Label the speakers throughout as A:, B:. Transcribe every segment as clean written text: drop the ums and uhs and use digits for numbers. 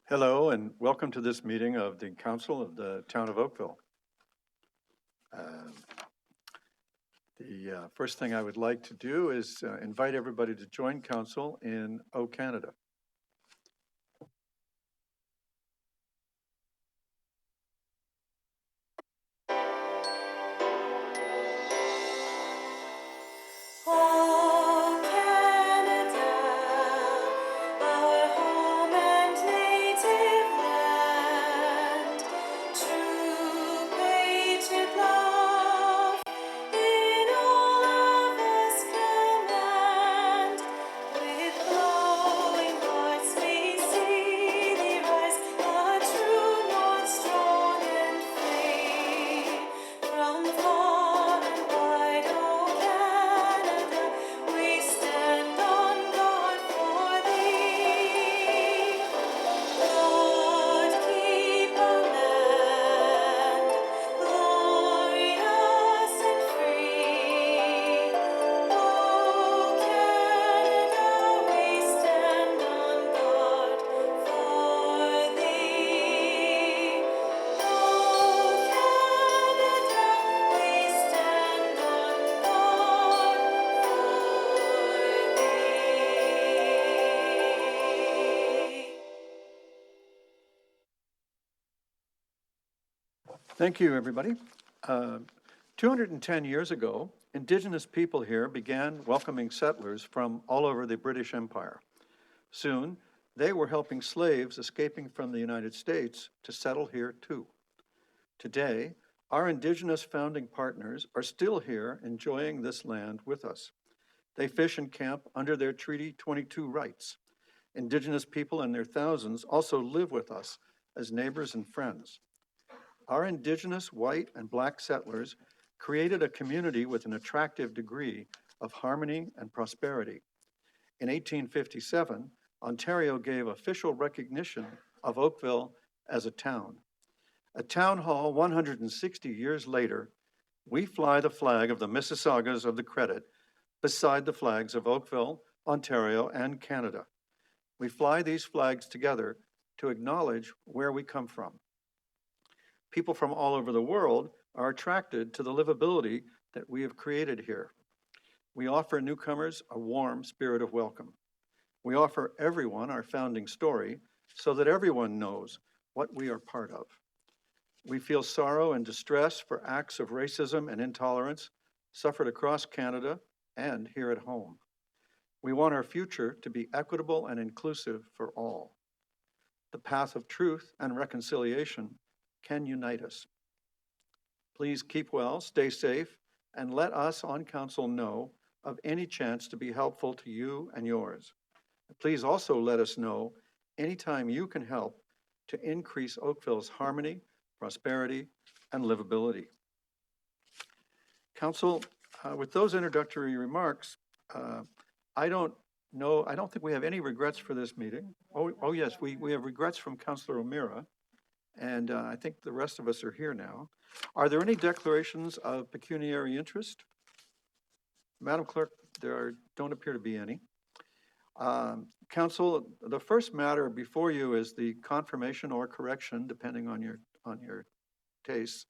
A: Hello and welcome to this meeting of the Council of the Town of Oakville. The first thing I would like to do is invite everybody to join Council in O Canada. Thank you, everybody. 210 years ago, Indigenous people here began welcoming settlers from all over the British Empire. Soon, they were helping slaves escaping from the United States to settle here too. Today, our Indigenous founding partners are still here enjoying this land with us. They fish and camp under their Treaty 22 rights. Indigenous people and their thousands also live with us as neighbors and friends. Our Indigenous white and Black settlers created a community with an attractive degree of harmony and prosperity. In 1857, Ontario gave official recognition of Oakville as a town. At Town Hall 160 years later, we fly the flag of the Mississaugas of the Credit beside the flags of Oakville, Ontario, and Canada. We fly these flags together to acknowledge where we come from. People from all over the world are attracted to the livability that we have created here. We offer newcomers a warm spirit of welcome. We offer everyone our founding story so that everyone knows what we are part of. We feel sorrow and distress for acts of racism and intolerance suffered across Canada and here at home. We want our future to be equitable and inclusive for all. The path of truth and reconciliation can unite us. Please keep well, stay safe, and let us on Council know of any chance to be helpful to you and yours. Please also let us know anytime you can help to increase Oakville's harmony, prosperity, and livability. Council, with those introductory remarks, I don't think we have any regrets for this meeting. Oh yes, we have regrets from Councillor O'Meara. And I think the rest of us are here now. Are there any declarations of pecuniary interest? Madam Clerk, there don't appear to be any. Council, the first matter before you is the confirmation or correction, depending on your tastes,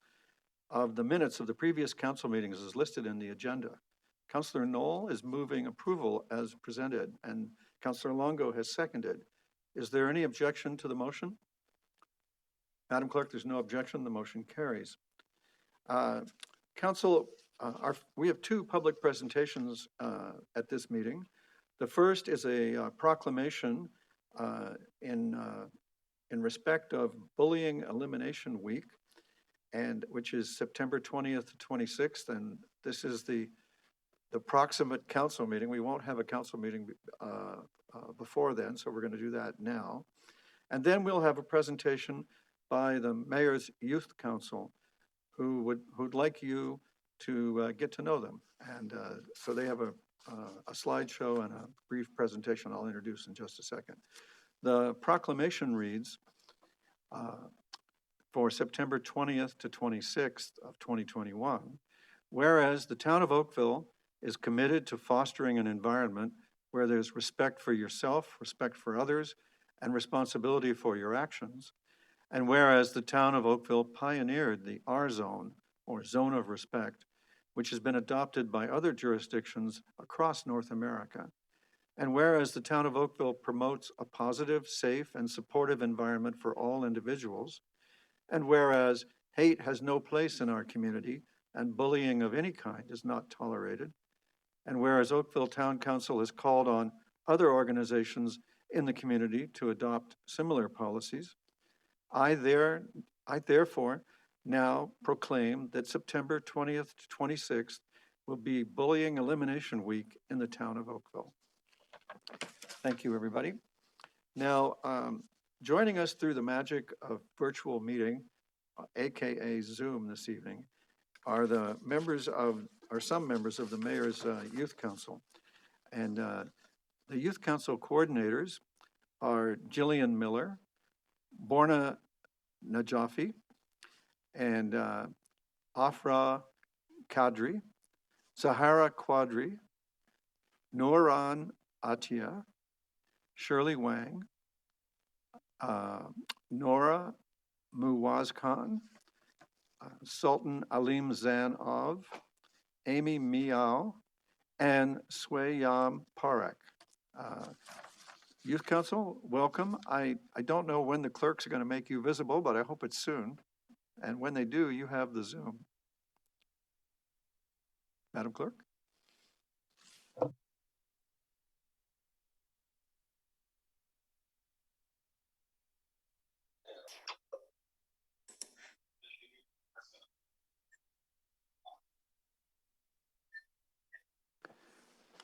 A: of the minutes of the previous council meetings as listed in the agenda. Councillor Knoll is moving approval as presented, and Councillor Longo has seconded. Is there any objection to the motion? Madam Clerk, there's no objection. The motion carries. Council, we have two public presentations at this meeting. The first is a proclamation in respect of Bullying Elimination Week, and which is September 20th to 26th, and this is the proximate council meeting. We won't have a council meeting before then, so we're going to do that now. And then we'll have a presentation by the Mayor's Youth Council, who'd like you to get to know them. And so they have a slideshow and a brief presentation I'll introduce in just a second. The proclamation reads, for September 20th to 26th of 2021, whereas the town of Oakville is committed to fostering an environment where there's respect for yourself, respect for others, and responsibility for your actions. And whereas the town of Oakville pioneered the R zone, or zone of respect, which has been adopted by other jurisdictions across North America. And whereas the town of Oakville promotes a positive, safe, and supportive environment for all individuals. And whereas hate has no place in our community and bullying of any kind is not tolerated. And whereas Oakville Town Council has called on other organizations in the community to adopt similar policies, I therefore now proclaim that September 20th to 26th will be Bullying Elimination Week in the town of Oakville. Thank you, everybody. Now, joining us through the magic of virtual meeting, AKA Zoom this evening, are some members of the Mayor's Youth Council. And the Youth Council coordinators are Jillian Miller, Borna Najafi, and Afra Kadri, Sahara Quadri, Nouran Atia, Shirley Wang, Nora Muwaz Khan, Sultan Alim Zan Av, Amy Miao, and Swayam Parak. Youth Council, welcome. I don't know when the clerks are going to make you visible, but I hope it's soon. And when they do, you have the Zoom. Madam Clerk?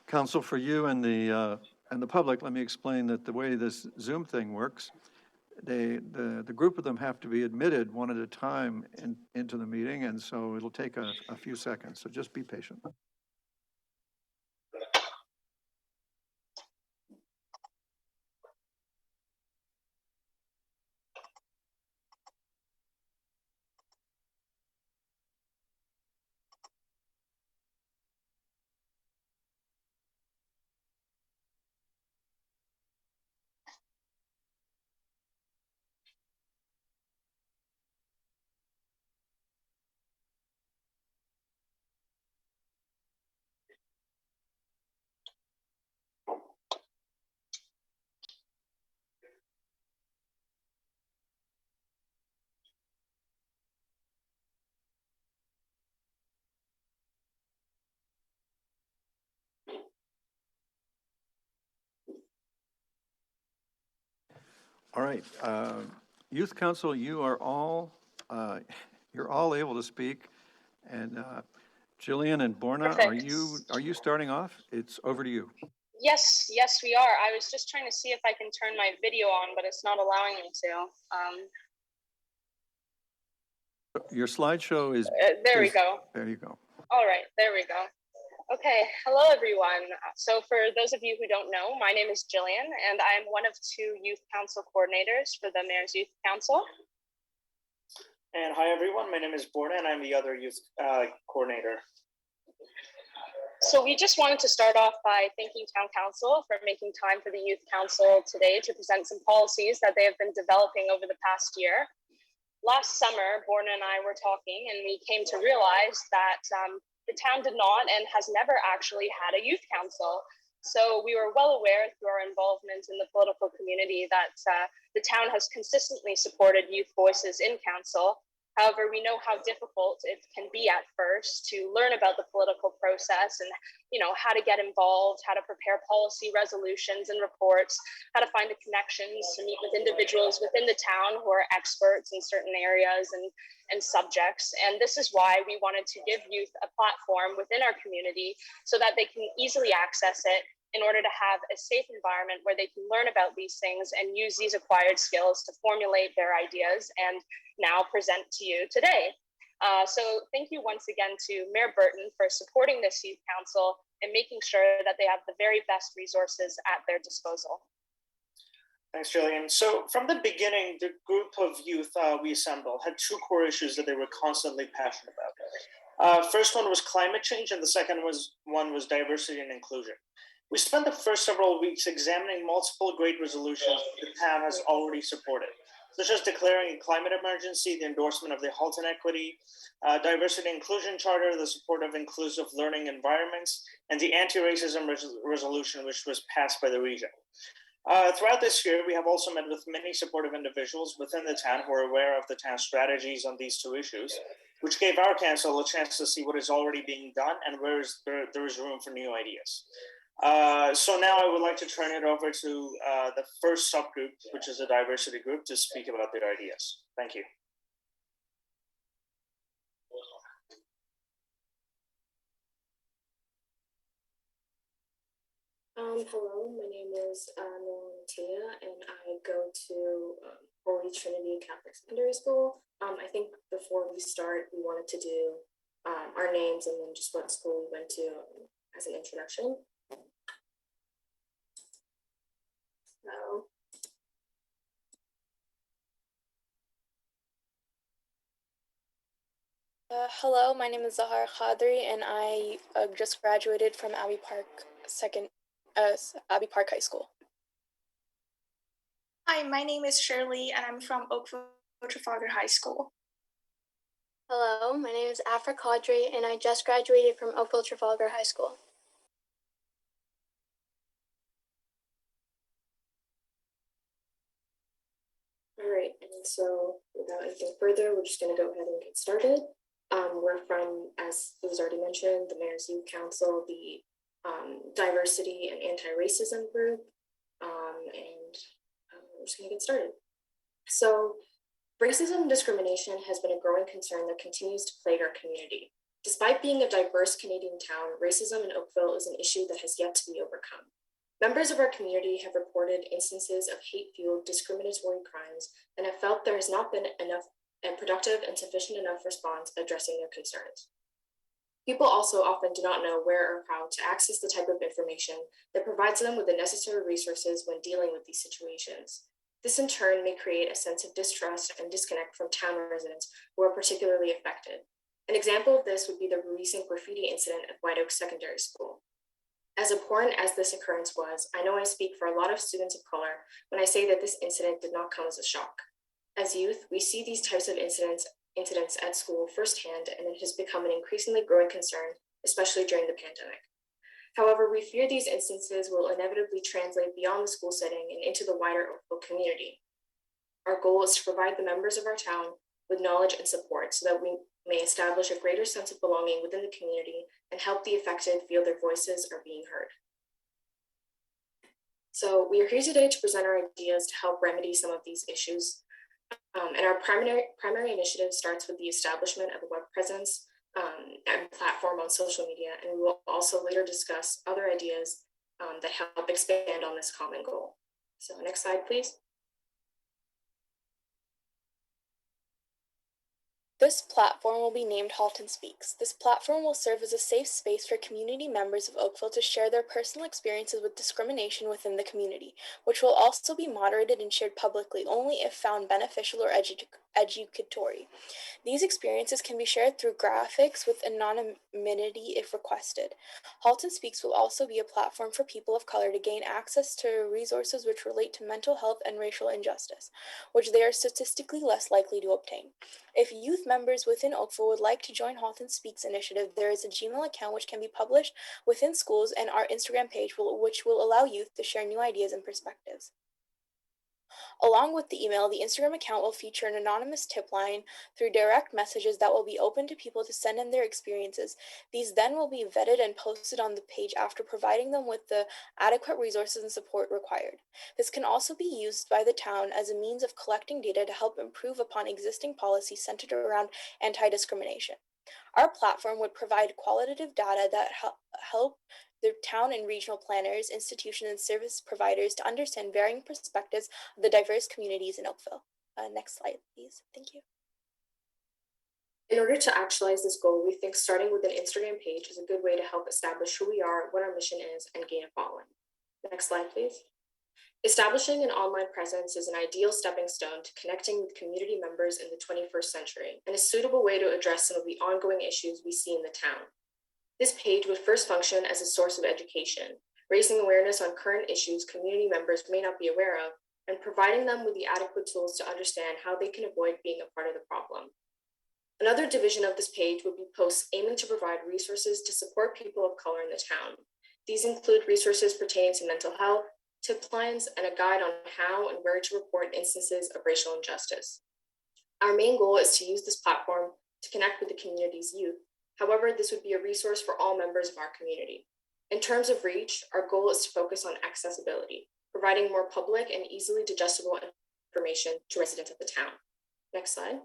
A: Council, for you and the public, let me explain that the way this Zoom thing works, the group of them have to be admitted one at a time into the meeting, and so it'll take a few seconds, so just be patient. All right, Youth Council, you're all able to speak, and Jillian and Borna, are you starting off? It's over to you.
B: Yes, we are. I was just trying to see if I can turn my video on, but it's not allowing me
A: to. Your slideshow is.
B: There we go.
A: There you go.
B: All right, there we go. Okay, hello everyone. So for those of you who don't know, my name is Jillian, and I am one of two Youth Council coordinators for the Mayor's Youth Council.
C: And hi everyone, my name is Borna, and I'm the other youth coordinator.
B: So we just wanted to start off by thanking Town Council for making time for the Youth Council today to present some policies that they have been developing over the past year. Last summer, Borna and I were talking, and we came to realize that the town did not and has never actually had a youth council. So we were well aware through our involvement in the political community that the town has consistently supported youth voices in council. However, we know how difficult it can be at first to learn about the political process and, how to get involved, how to prepare policy resolutions and reports, how to find the connections to meet with individuals within the town who are experts in certain areas and subjects. And this is why we wanted to give youth a platform within our community so that they can easily access it in order to have a safe environment where they can learn about these things and use these acquired skills to formulate their ideas and now present to you today. So thank you once again to Mayor Burton for supporting this youth council and making sure that they have the very best resources at their disposal.
C: Thanks, Jillian. So from the beginning, the group of youth we assembled had two core issues that they were constantly passionate about. First one was climate change, and the second one was diversity and inclusion. We spent the first several weeks examining multiple great resolutions the town has already supported, such as declaring a climate emergency, the endorsement of the Halton Equity, Diversity Inclusion Charter, the support of inclusive learning environments, and the anti-racism resolution, which was passed by the region. Throughout this year, we have also met with many supportive individuals within the town who are aware of the town's strategies on these two issues, which gave our council a chance to see what is already being done and where there is room for new ideas. So now I would like to turn it over to the first subgroup, which is a diversity group, to speak about their ideas. Thank you.
D: Hello, my name is Tia, and I go to Holy Trinity Catholic Secondary School. I think before we start, we wanted to do our names and then just what school we went to as an introduction. So,
E: hello, my name is Zahar Khadri, and I just graduated from Abbey Park High School.
F: Hi, my name is Shirley, and I'm from Oakville Trafalgar High School.
G: Hello, my name is Afra Kadri, and I just graduated from Oakville Trafalgar High School.
D: all right, and so without anything further, we're just going to go ahead and get started. We're from, as was already mentioned, the Mayor's Youth Council, the Diversity and Anti-Racism Group, and we're just going to get started. So, racism and discrimination has been a growing concern that continues to plague our community. Despite being a diverse Canadian town, racism in Oakville is an issue that has yet to be overcome. Members of our community have reported instances of hate-fueled discriminatory crimes and have felt there has not been enough and productive and sufficient enough response addressing their concerns. People also often do not know where or how to access the type of information that provides them with the necessary resources when dealing with these situations. This in turn may create a sense of distrust and disconnect from town residents who are particularly affected. An example of this would be the recent graffiti incident at White Oak Secondary School. As abhorrent as this occurrence was, I know I speak for a lot of students of color when I say that this incident did not come as a shock. As youth, we see these types of incidents at school firsthand, and it has become an increasingly growing concern, especially during the pandemic. However, we fear these instances will inevitably translate beyond the school setting and into the wider Oakville community. Our goal is to provide the members of our town with knowledge and support so that we may establish a greater sense of belonging within the community and help the affected feel their voices are being heard. So we are here today to present our ideas to help remedy some of these issues. And our primary initiative starts with the establishment of a web presence and platform on social media, and we will also later discuss other ideas that help expand on this common goal. So next slide, please.
E: This platform will be named Halton Speaks. This platform will serve as a safe space for community members of Oakville to share their personal experiences with discrimination within the community, which will also be moderated and shared publicly only if found beneficial or educatory. These experiences can be shared through graphics with anonymity if requested. Halton Speaks will also be a platform for people of color to gain access to resources which relate to mental health and racial injustice, which they are statistically less likely to obtain. If youth members within Oakville would like to join Halton Speaks initiative, there is a Gmail account which can be published within schools and our Instagram page which will allow youth to share new ideas and perspectives. Along with the email, the Instagram account will feature an anonymous tip line through direct messages that will be open to people to send in their experiences. These then will be vetted and posted on the page after providing them with the adequate resources and support required. This can also be used by the town as a means of collecting data to help improve upon existing policies centered around anti-discrimination. Our platform would provide qualitative data that help the town and regional planners, institutions, and service providers to understand varying perspectives of the diverse communities in Oakville. Next slide, please. Thank you.
D: In order to actualize this goal, we think starting with an Instagram page is a good way to help establish who we are, what our mission is, and gain a following. Next slide, please. Establishing an online presence is an ideal stepping stone to connecting with community members in the 21st century and a suitable way to address some of the ongoing issues we see in the town. This page would first function as a source of education, raising awareness on current issues community members may not be aware of, and providing them with the adequate tools to understand how they can avoid being a part of the problem. Another division of this page would be posts aiming to provide resources to support people of color in the town. These include resources pertaining to mental health, tip lines, and a guide on how and where to report instances of racial injustice. Our main goal is to use this platform to connect with the community's youth. However, this would be a resource for all members of our community. In terms of reach, our goal is to focus on accessibility, providing more public and easily digestible information to residents of the town. Next slide.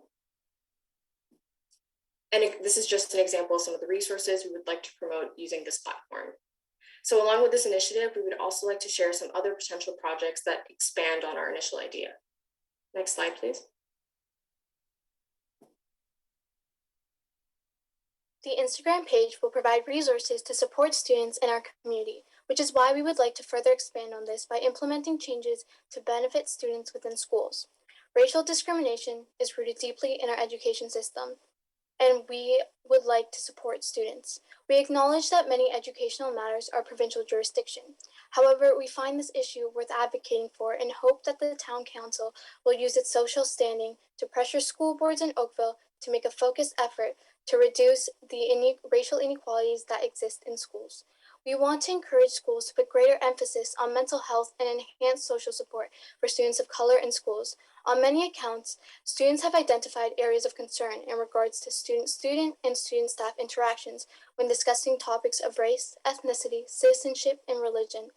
D: And this is just an example of some of the resources we would like to promote using this platform. So along with this initiative, we would also like to share some other potential projects that expand on our initial idea. Next slide, please.
G: The Instagram page will provide resources to support students in our community, which is why we would like to further expand on this by implementing changes to benefit students within schools. Racial discrimination is rooted deeply in our education system, and we would like to support students. We acknowledge that many educational matters are provincial jurisdiction. However, we find this issue worth advocating for and hope that the town council will use its social standing to pressure school boards in Oakville to make a focused effort to reduce the racial inequalities that exist in schools. We want to encourage schools to put greater emphasis on mental health and enhance social support for students of color in schools. On many accounts, students have identified areas of concern in regards to student-student and student-staff interactions when discussing topics of race, ethnicity, citizenship, and religion.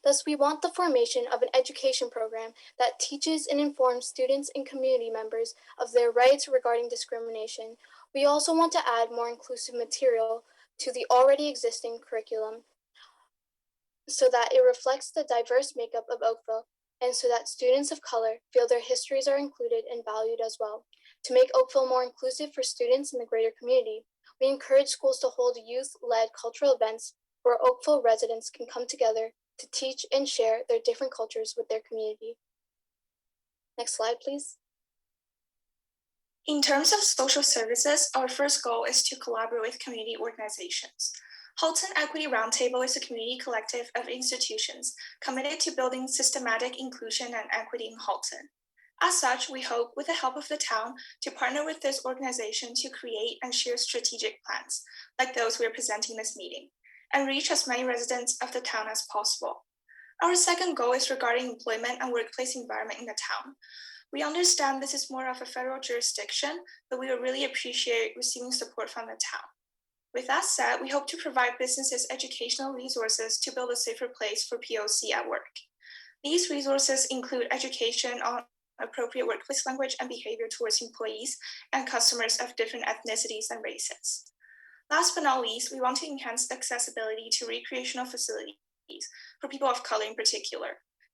G: Thus, we want the formation of an education program that teaches and informs students and community members of their rights regarding discrimination. We also want to add more inclusive material to the already existing curriculum so that it reflects the diverse makeup of Oakville and so that students of color feel their histories are included and valued as well. To make Oakville more inclusive for students in the greater community, we encourage schools to hold youth-led cultural events where Oakville residents can come together to teach and share their different cultures with their community. Next slide, please.
F: In terms of social services, our first goal is to collaborate with community organizations. Halton Equity Roundtable is a community collective of institutions committed to building systematic inclusion and equity in Halton. As such, we hope, with the help of the town, to partner with this organization to create and share strategic plans, like those we are presenting this meeting, and reach as many residents of the town as possible. Our second goal is regarding employment and workplace environment in the town. We understand this is more of a federal jurisdiction, but we would really appreciate receiving support from the town. With that said, we hope to provide businesses educational resources to build a safer place for POC at work. These resources include education on appropriate workplace language and behavior towards employees and customers of different ethnicities and races. Last but not least, we want to enhance accessibility to recreational facilities for people of color in particular.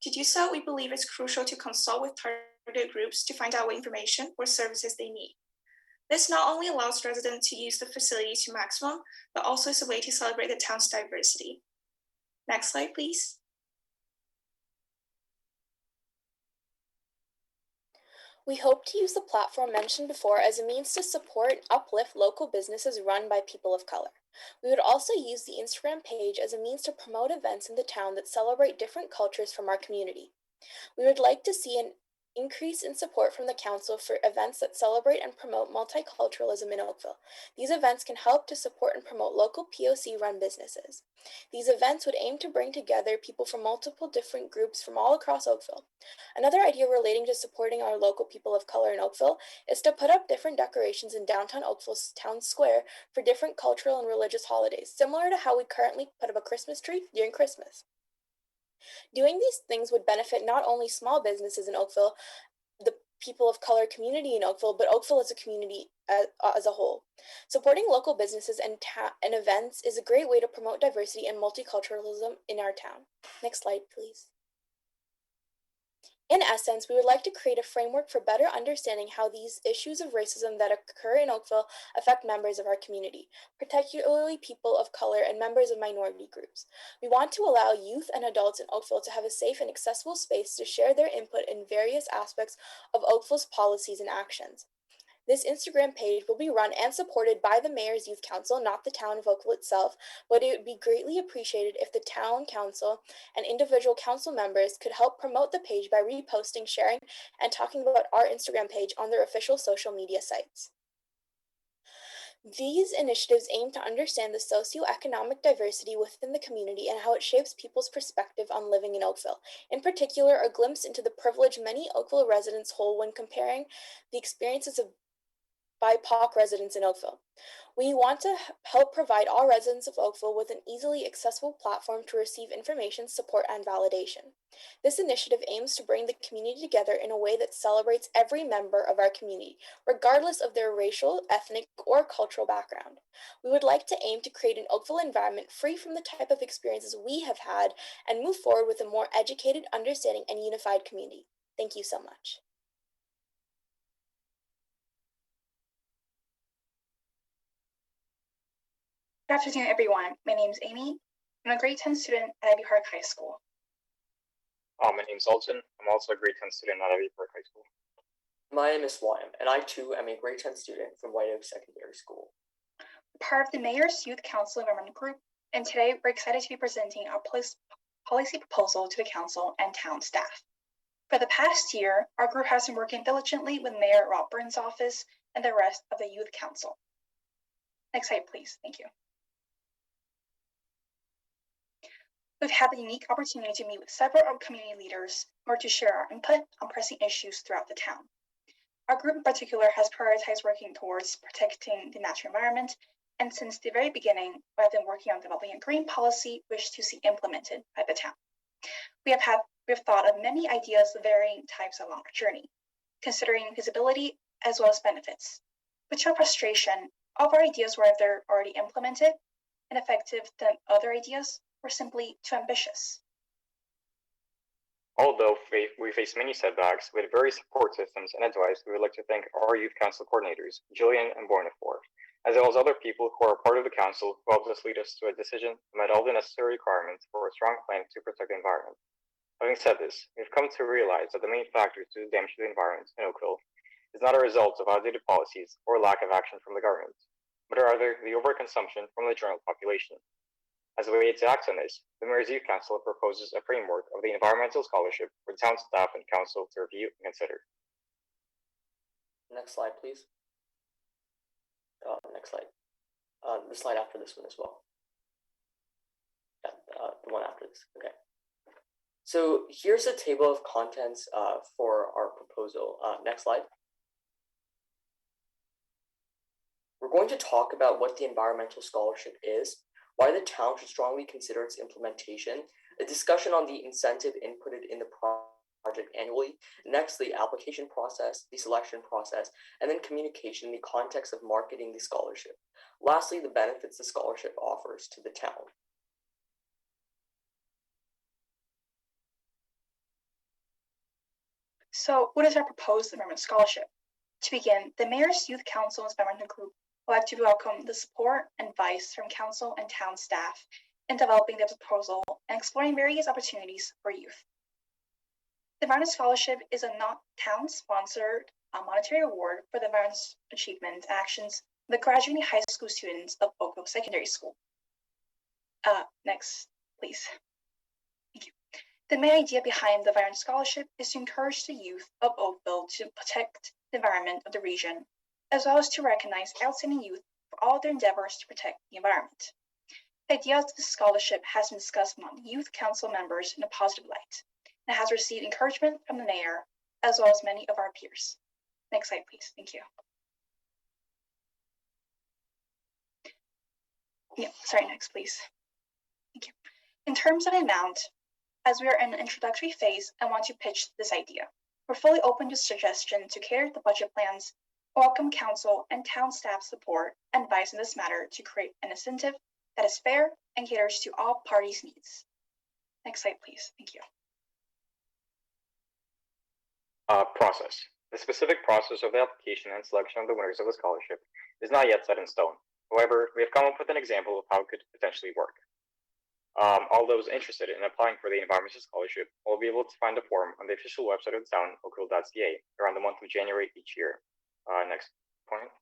F: To do so, we believe it's crucial to consult with target groups to find out what information or services they need. This not only allows residents to use the facilities to maximum, but also is a way to celebrate the town's diversity. Next slide, please.
E: We hope to use the platform mentioned before as a means to support and uplift local businesses run by people of color. We would also use the Instagram page as a means to promote events in the town that celebrate different cultures from our community. We would like to see an increase in support from the council for events that celebrate and promote multiculturalism in Oakville. These events can help to support and promote local POC-run businesses. These events would aim to bring together people from multiple different groups from all across Oakville. Another idea relating to supporting our local people of color in Oakville is to put up different decorations in downtown Oakville's town square for different cultural and religious holidays, similar to how we currently put up a Christmas tree during Christmas. Doing these things would benefit not only small businesses in Oakville, the people of color community in Oakville, but Oakville as a community as a whole. Supporting local businesses and events is a great way to promote diversity and multiculturalism in our town. Next slide, please. In essence, we would like to create a framework for better understanding how these issues of racism that occur in Oakville affect members of our community, particularly people of color and members of minority groups. We want to allow youth and adults in Oakville to have a safe and accessible space to share their input in various aspects of Oakville's policies and actions. This Instagram page will be run and supported by the Mayor's Youth Council, not the town of Oakville itself, but it would be greatly appreciated if the town council and individual council members could help promote the page by reposting, sharing, and talking about our Instagram page on their official social media sites. These initiatives aim to understand the socioeconomic diversity within the community and how it shapes people's perspective on living in Oakville. In particular, a glimpse into the privilege many Oakville residents hold when comparing the experiences of BIPOC residents in Oakville. We want to help provide all residents of Oakville with an easily accessible platform to receive information, support, and validation. This initiative aims to bring the community together in a way that celebrates every member of our community, regardless of their racial, ethnic, or cultural background. We would like to aim to create an Oakville environment free from the type of experiences we have had and move forward with a more educated, understanding, and unified community. Thank you so much.
H: Good afternoon, everyone. My name is Amy. I'm a grade 10 student at Ivy Park High School.
I: My name is Halton. I'm also a grade 10 student at Ivy Park High School.
J: My name is William, and I too am a grade 10 student from White Oak Secondary School.
H: We're part of the Mayor's Youth Council Environment Group, and today we're excited to be presenting our policy proposal to the council and town staff. For the past year, our group has been working diligently with Mayor Rob Burns' office and the rest of the Youth Council. Next slide, please. Thank you. We've had the unique opportunity to meet with several community leaders in order to share our input on pressing issues throughout the town. Our group in particular has prioritized working towards protecting the natural environment, and since the very beginning, we have been working on developing a green policy which to see implemented by the town. We have thought of many ideas of varying types along our journey, considering feasibility as well as benefits. But to our frustration, all of our ideas were either already implemented and effective than other ideas were simply too ambitious.
I: Although we face many setbacks, with various support systems and advice, we would like to thank our youth council coordinators, Julian and Borna, as well as other people who are part of the council who helped us lead us to a decision that met all the necessary requirements for a strong plan to protect the environment. Having said this, we've come to realize that the main factors to the damage to the environment in Oakville is not a result of outdated policies or lack of action from the government, but rather the overconsumption from the general population. As a way to act on this, the Mayor's Youth Council proposes a framework of the environmental scholarship for town staff and council to review and consider.
J: Next slide, please. Next slide. The slide after this one as well. Yeah, the one after this. Okay. So here's a table of contents for our proposal. Next slide. We're going to talk about what the environmental scholarship is, why the town should strongly consider its implementation, a discussion on the incentive inputted in the project annually, next the application process, the selection process, and then communication in the context of marketing the scholarship. Lastly, the benefits the scholarship offers to the town.
H: So what is our proposed environment scholarship? To begin, the Mayor's Youth Council's environmental group would like to welcome the support and advice from council and town staff in developing the proposal and exploring various opportunities for youth. The Environment Scholarship is a not town-sponsored monetary award for the environment achievement actions of the graduating high school students of Oakville Secondary School. Next, please. Thank you. The main idea behind the Environment Scholarship is to encourage the youth of Oakville to protect the environment of the region, as well as to recognize outstanding youth for all their endeavors to protect the environment. The idea of the scholarship has been discussed among youth council members in a positive light, and has received encouragement from the mayor, as well as many of our peers. Next slide, please. Thank you. Yeah, sorry, next, please. Thank you. In terms of amount, as we are in an introductory phase, I want to pitch this idea. We're fully open to suggestion to cater the budget plans, welcome council and town staff support and advice in this matter to create an incentive that is fair and caters to all parties' needs. Next slide, please. Thank you.
I: Process. The specific process of the application and selection of the winners of the scholarship is not yet set in stone. However, we have come up with an example of how it could potentially work. All those interested in applying for the environmental scholarship will be able to find a form on the official website of the town, oakville.ca, around the month of January each year. Next, point.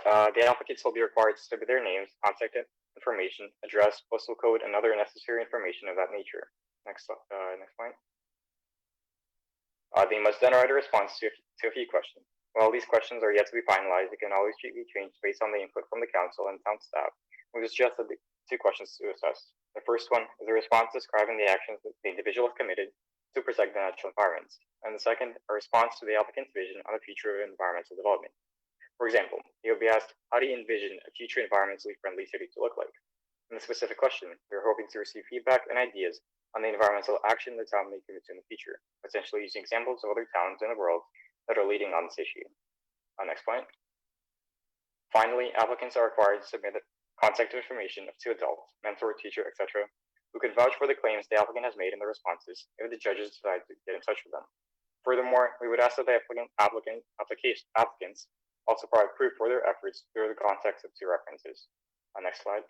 I: The applicants will be required to submit their names, contact information, address, postal code, and other necessary information of that nature. Next point. They must then write a response to a few questions. While these questions are yet to be finalized, they can always be changed based on the input from the council and town staff. We suggest the two questions to assess. The first one is a response describing the actions that the individual has committed to protect the natural environments, and the second, a response to the applicant's vision on the future of environmental development. For example, you will be asked, how do you envision a future environmentally friendly city to look like? In the specific question, we are hoping to receive feedback and ideas on the environmental action the town may commit to in the future, potentially using examples of other towns in the world that are leading on this issue. Next point. Finally, applicants are required to submit contact information of two adults, mentor, teacher, etc., who can vouch for the claims the applicant has made in the responses if the judges decide to get in touch with them. Furthermore, we would ask that the applicants also provide proof for their efforts through the context of two references. Next slide.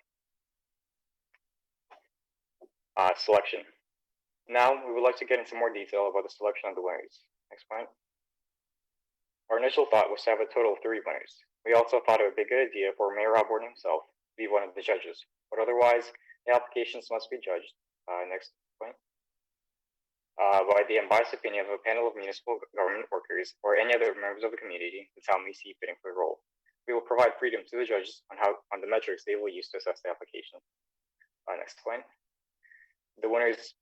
I: Selection. Now, we would like to get into more detail about the selection of the winners. Next point. Our initial thought was to have a total of 3 winners. We also thought it would be a good idea for Mayor Robert himself to be one of the judges, but otherwise, the applications must be judged. Next point. By the unbiased opinion of a panel of municipal government workers or any other members of the community the town may see fitting for the role. We will provide freedom to the judges on the metrics they will use to assess the application. Next point. The winners.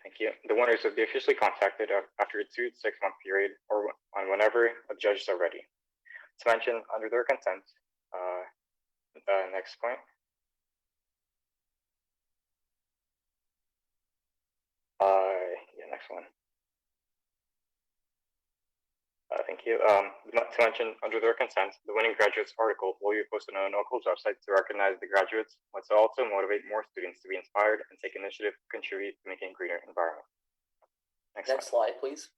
I: Thank you. The winners will be officially contacted after a 2 to 6 month period or on whenever the judges are ready. To mention, under their consent. Next point. Next one. Thank you. To mention, under their consent, the winning graduates article will be posted on Oakville's website to recognize the graduates, but to also motivate more students to be inspired and take initiative to contribute to making a greener environment.
J: Next slide, please.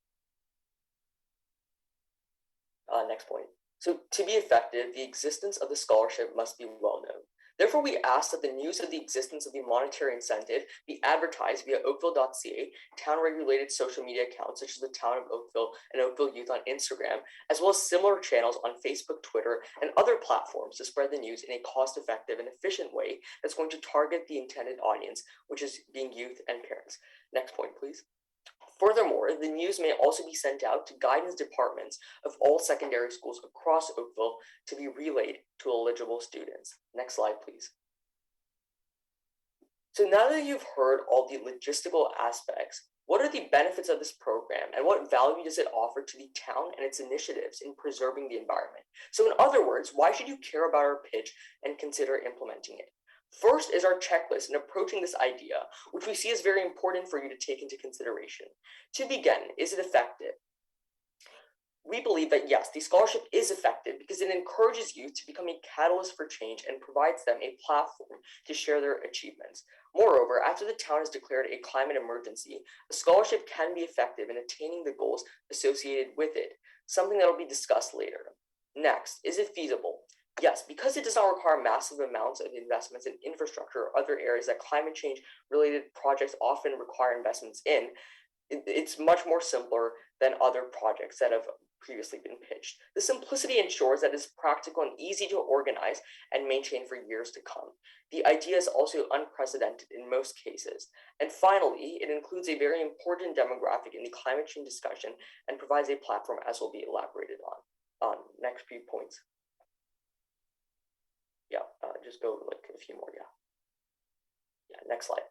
J: Next point. So, to be effective, the existence of the scholarship must be well known. Therefore, we ask that the news of the existence of the monetary incentive be advertised via oakville.ca, town-regulated social media accounts such as the Town of Oakville and Oakville Youth on Instagram, as well as similar channels on Facebook, Twitter, and other platforms to spread the news in a cost-effective and efficient way that's going to target the intended audience, which is being youth and parents. Next point, please. Furthermore, the news may also be sent out to guidance departments of all secondary schools across Oakville to be relayed to eligible students. Next slide, please. So now that you've heard all the logistical aspects, what are the benefits of this program and what value does it offer to the town and its initiatives in preserving the environment? So in other words, why should you care about our pitch and consider implementing it? First is our checklist in approaching this idea, which we see as very important for you to take into consideration. To begin, is it effective? We believe that yes, the scholarship is effective because it encourages youth to become a catalyst for change and provides them a platform to share their achievements. Moreover, after the town has declared a climate emergency, a scholarship can be effective in attaining the goals associated with it, something that will be discussed later. Next, is it feasible? Yes, because it does not require massive amounts of investments in infrastructure or other areas that climate change related projects often require investments in, it's much more simpler than other projects that have previously been pitched. The simplicity ensures that it's practical and easy to organize and maintain for years to come. The idea is also unprecedented in most cases. And finally, it includes a very important demographic in the climate change discussion and provides a platform as will be elaborated on. Next few points. Just go like a few more, next slide.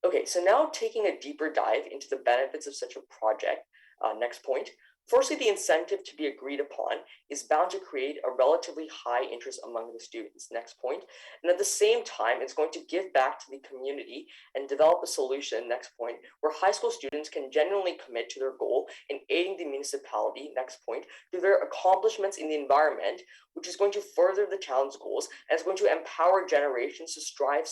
J: Okay, so now taking a deeper dive into the benefits of such a project, next point. Firstly, the incentive to be agreed upon is bound to create a relatively high interest among the students, next point. And at the same time, it's going to give back to the community and develop a solution, next point, where high school students can genuinely commit to their goal in aiding the municipality, next point, through their accomplishments in the environment, which is going to further the town's goals and is going to empower generations to strive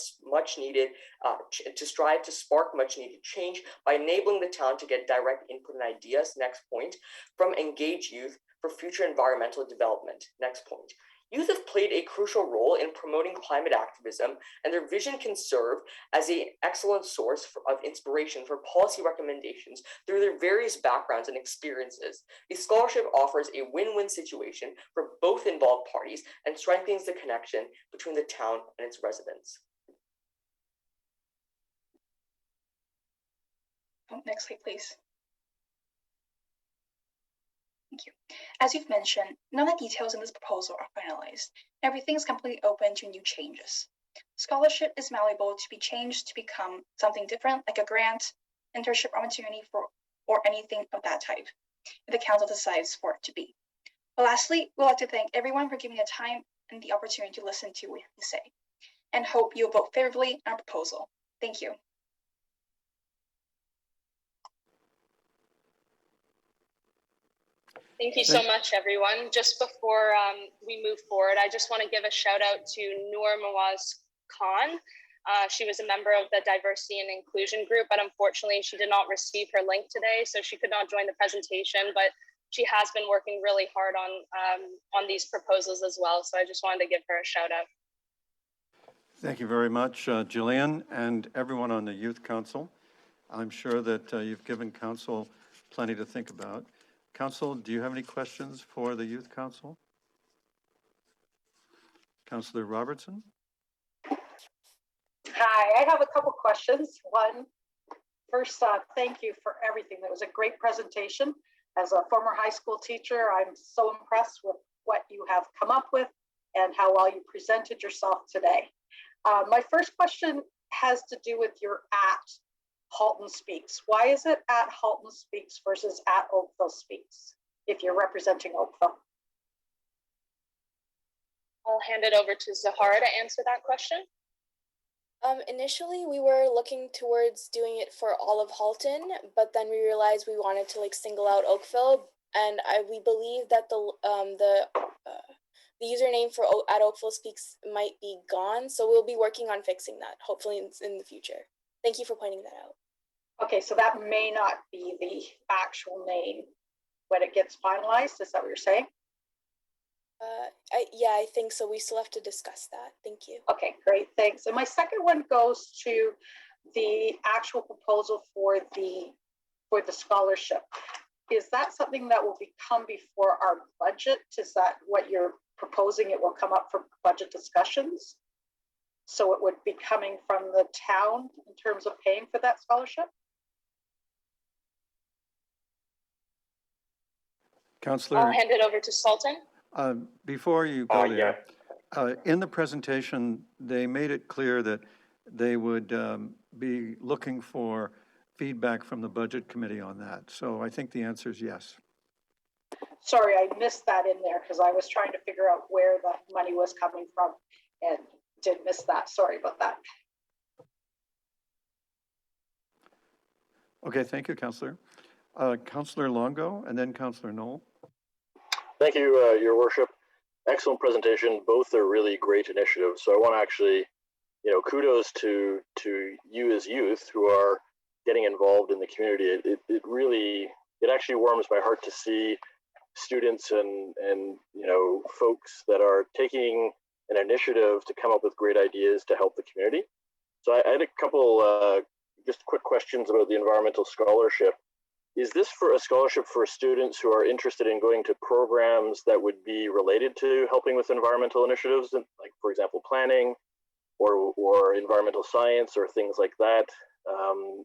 J: to spark much needed change by enabling the town to get direct input and ideas, next point, from engaged youth for future environmental development, next point. Youth have played a crucial role in promoting climate activism, and their vision can serve as an excellent source of inspiration for policy recommendations through their various backgrounds and experiences. The scholarship offers a win-win situation for both involved parties and strengthens the connection between the town and its residents.
H: Next slide, please. Thank you. As you've mentioned, none of the details in this proposal are finalized. Everything is completely open to new changes. Scholarship is malleable to be changed to become something different, like a grant, internship opportunity or anything of that type, if the council decides for it to be. But lastly, we'd like to thank everyone for giving the time and the opportunity to listen to what we have to say, and hope you'll vote favorably on our proposal. Thank you.
B: Thank you so much, everyone. Just before we move forward, I just want to give a shout out to Noor Mawaz Khan. She was a member of the Diversity and Inclusion Group, but unfortunately she did not receive her link today, so she could not join the presentation, but she has been working really hard on these proposals as well. So I just wanted to give her a shout out.
A: Thank you very much, Jillian, and everyone on the Youth Council. I'm sure that you've given Council plenty to think about. Council, do you have any questions for the Youth Council? Councillor Robertson?
K: Hi, I have a couple questions. One, first, thank you for everything. That was a great presentation. As a former high school teacher, I'm so impressed with what you have come up with and how well you presented yourself today. My first question has to do with your at Halton Speaks. Why is it at Halton Speaks versus at Oakville Speaks if you're representing Oakville?
B: I'll hand it over to Zahara to answer that question.
E: Initially, we were looking towards doing it for all of Halton, but then we realized we wanted to single out Oakville, and we believe that the username for at Oakville Speaks might be gone, so we'll be working on fixing that, hopefully in the future. Thank you for pointing that out.
K: Okay, so that may not be the actual name when it gets finalized. Is that what you're saying?
E: Yeah, I think so. We still have to discuss that. Thank you.
K: Okay, great, thanks. And my second one goes to the actual proposal for the scholarship. Is that something that will come before our budget? Is that what you're proposing? It will come up for budget discussions? So it would be coming from the town in terms of paying for that scholarship?
A: Councillor?
B: I'll hand it over to Sultan.
A: Before you go there, in the presentation, they made it clear that they would be looking for feedback from the budget committee on that. So I think the answer is yes.
K: Sorry, I missed that in there because I was trying to figure out where the money was coming from and did miss that. Sorry about that.
A: Okay, thank you, Councillor. Councillor Longo and then Councillor Knoll.
L: Thank you, Your Worship. Excellent presentation. Both are really great initiatives. So I want to actually, kudos to you as youth who are getting involved in the community. It actually warms my heart to see students and folks that are taking an initiative to come up with great ideas to help the community. So I had a couple just quick questions about the environmental scholarship. Is this for a scholarship for students who are interested in going to programs that would be related to helping with environmental initiatives, like, for example, planning or environmental science or things like that?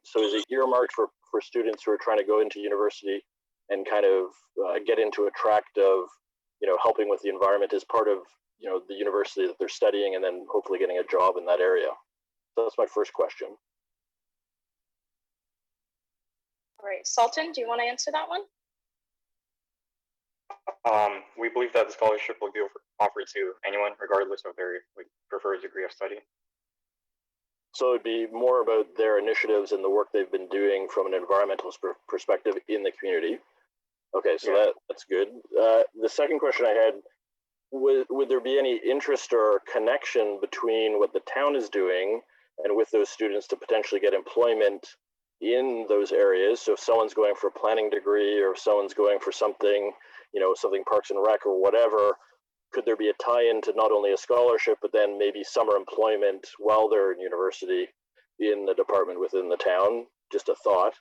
L: So is it earmarked for students who are trying to go into university and kind of get into a track of, helping with the environment as part of, the university that they're studying and then hopefully getting a job in that area? So that's my first question.
B: All right, Sultan, do you want to answer that one?
I: We believe that the scholarship will be offered to anyone, regardless of their preferred degree of study.
L: So it'd be more about their initiatives and the work they've been doing from an environmental perspective in the community. Okay, so yeah. That's good. The second question I had, would there be any interest or connection between what the town is doing and with those students to potentially get employment in those areas? So if someone's going for a planning degree or if someone's going for something, something Parks and Rec or whatever, could there be a tie-in to not only a scholarship, but then maybe summer employment while they're in university in the department within the town? Just a thought.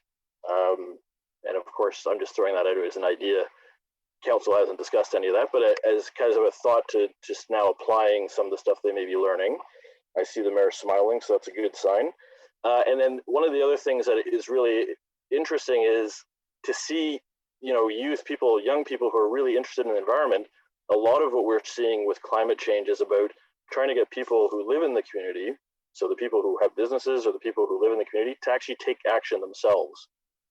L: And of course, I'm just throwing that out as an idea. Council hasn't discussed any of that, but as kind of a thought to just now applying some of the stuff they may be learning. I see the mayor smiling, so that's a good sign. And then one of the other things that is really interesting is to see, youth people, young people who are really interested in the environment. A lot of what we're seeing with climate change is about trying to get people who live in the community, so the people who have businesses or the people who live in the community, to actually take action themselves.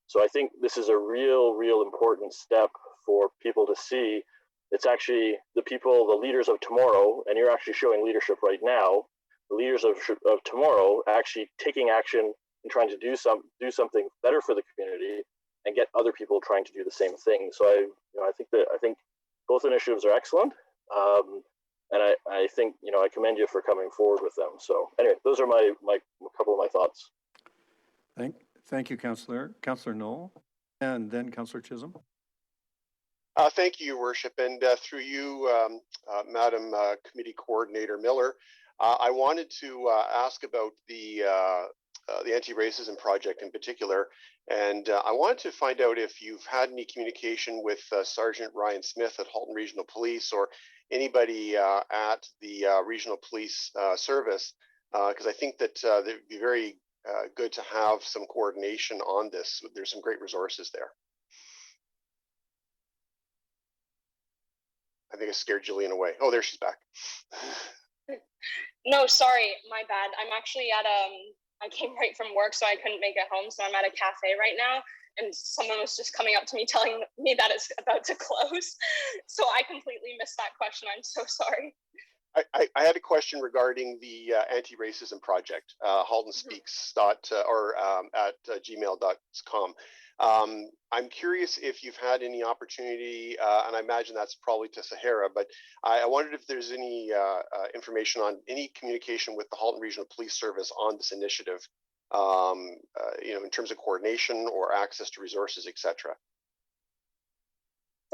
L: So I think this is a real important step for people to see. It's actually the people, the leaders of tomorrow, and you're actually showing leadership right now, the leaders of tomorrow actually taking action and trying to do something better for the community and get other people trying to do the same thing. So I think both initiatives are excellent. And I think, I commend you for coming forward with them. So anyway, those are my couple of my thoughts.
A: Thank you, Councillor. Councillor Knoll, and then Councillor Chisholm.
M: Thank you, Your Worship, and through you, Madam Committee Coordinator Miller, I wanted to ask about the anti-racism project in particular, and I wanted to find out if you've had any communication with Sergeant Ryan Smith at Halton Regional Police or anybody at the Regional Police Service, because I think that it'd be very good to have some coordination on this. There's some great resources there. I think I scared Jillian away. Oh, there she's back.
B: No, sorry, my bad. I'm actually at I came right from work, so I couldn't make it home. So I'm at a cafe right now, and someone was just coming up to me telling me that it's about to close. So I completely missed that question. I'm so sorry.
M: I had a question regarding the anti-racism project, haltonspeaks at gmail.com. I'm curious if you've had any opportunity, and I imagine that's probably to Sahara, but I wondered if there's any information on any communication with the Halton Regional Police Service on this initiative, in terms of coordination or access to resources, etc.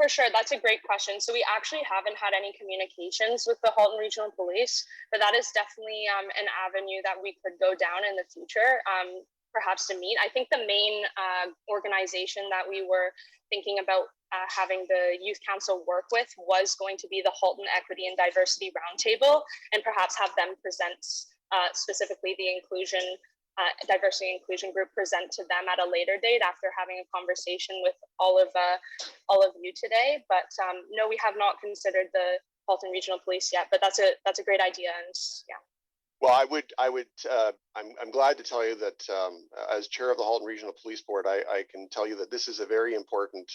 B: For sure, that's a great question. So we actually haven't had any communications with the Halton Regional Police, but that is definitely an avenue that we could go down in the future, perhaps to meet. I think the main organization that we were thinking about having the Youth Council work with was going to be the Halton Equity and Diversity Roundtable, and perhaps have them present specifically the diversity and inclusion group present to them at a later date after having a conversation with all of you today. But no, we have not considered the Halton Regional Police yet, but that's a great idea. And yeah.
M: Well, I'm glad to tell you that as chair of the Halton Regional Police Board, I can tell you that this is a very important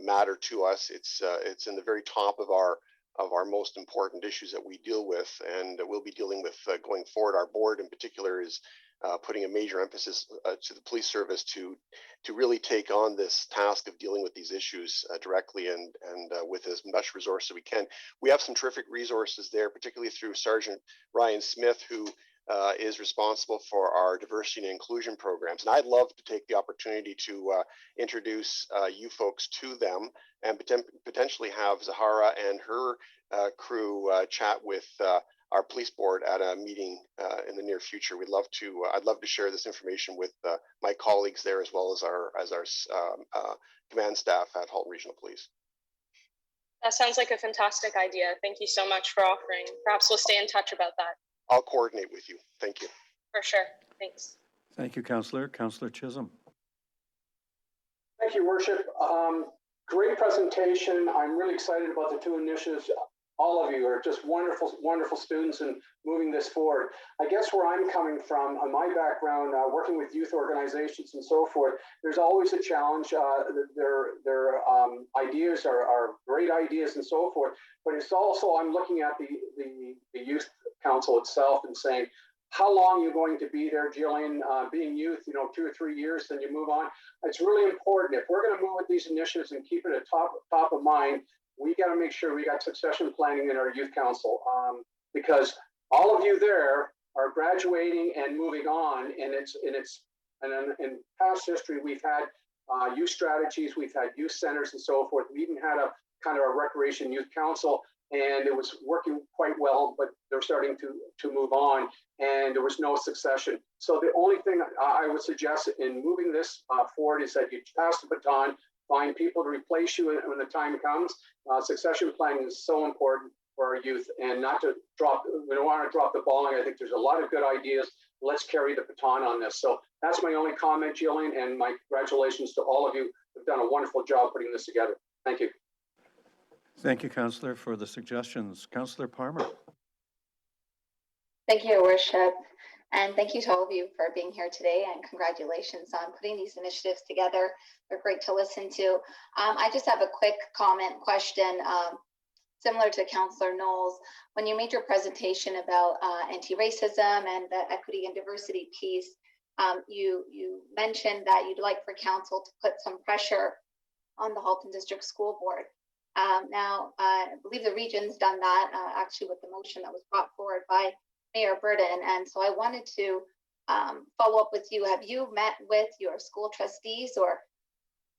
M: matter to us. It's in the very top of our most important issues that we deal with, and we'll be dealing with going forward. Our board in particular is putting a major emphasis to the police service to really take on this task of dealing with these issues directly and with as much resource as we can. We have some terrific resources there, particularly through Sergeant Ryan Smith, who is responsible for our diversity and inclusion programs. And I'd love to take the opportunity to introduce you folks to them and potentially have Zahara and her crew chat with our police board at a meeting in the near future. I'd love to share this information with my colleagues there, as well as our command staff at Halton Regional Police.
B: That sounds like a fantastic idea. Thank you so much for offering. Perhaps we'll stay in touch about that.
M: I'll coordinate with you. Thank you.
B: For sure. Thanks.
A: Thank you, Councillor. Councillor Chisholm.
N: Thank you, Worship. Great presentation. I'm really excited about the two initiatives. All of you are just wonderful, wonderful students in moving this forward. I guess where I'm coming from, on my background, working with youth organizations and so forth, there's always a challenge. Their ideas are great ideas and so forth, but it's also, I'm looking at the youth council itself and saying, how long are you going to be there, Jillian? Being youth, 2 or 3 years, then you move on. It's really important. If we're going to move with these initiatives and keep it at top of mind, we got to make sure we got succession planning in our youth council, because all of you there are graduating and moving on, and in past history we've had youth strategies, we've had youth centers and so forth. We even had a kind of a recreation youth council. and it was working quite well, but they're starting to move on, and there was no succession. So the only thing I would suggest in moving this forward is that you pass the baton, find people to replace you when the time comes. Succession planning is so important for our youth, and not to drop, we don't want to drop the ball. And I think there's a lot of good ideas. Let's carry the baton on this. So that's my only comment, Jillian, and my congratulations to all of you who've done a wonderful job putting this together. Thank you.
A: Thank you, Councillor, for the suggestions. Councillor Palmer.
O: Thank you, Your Worship. And thank you to all of you for being here today, and congratulations on putting these initiatives together. They're great to listen to. I just have a quick comment question, similar to Councillor Knowles. When you made your presentation about anti-racism and the equity and diversity piece, you mentioned that you'd like for council to put some pressure on the Halton District School Board. Now, I believe the region's done that actually with the motion that was brought forward by Mayor Burden. And so I wanted to follow up with you. Have you met with your school trustees or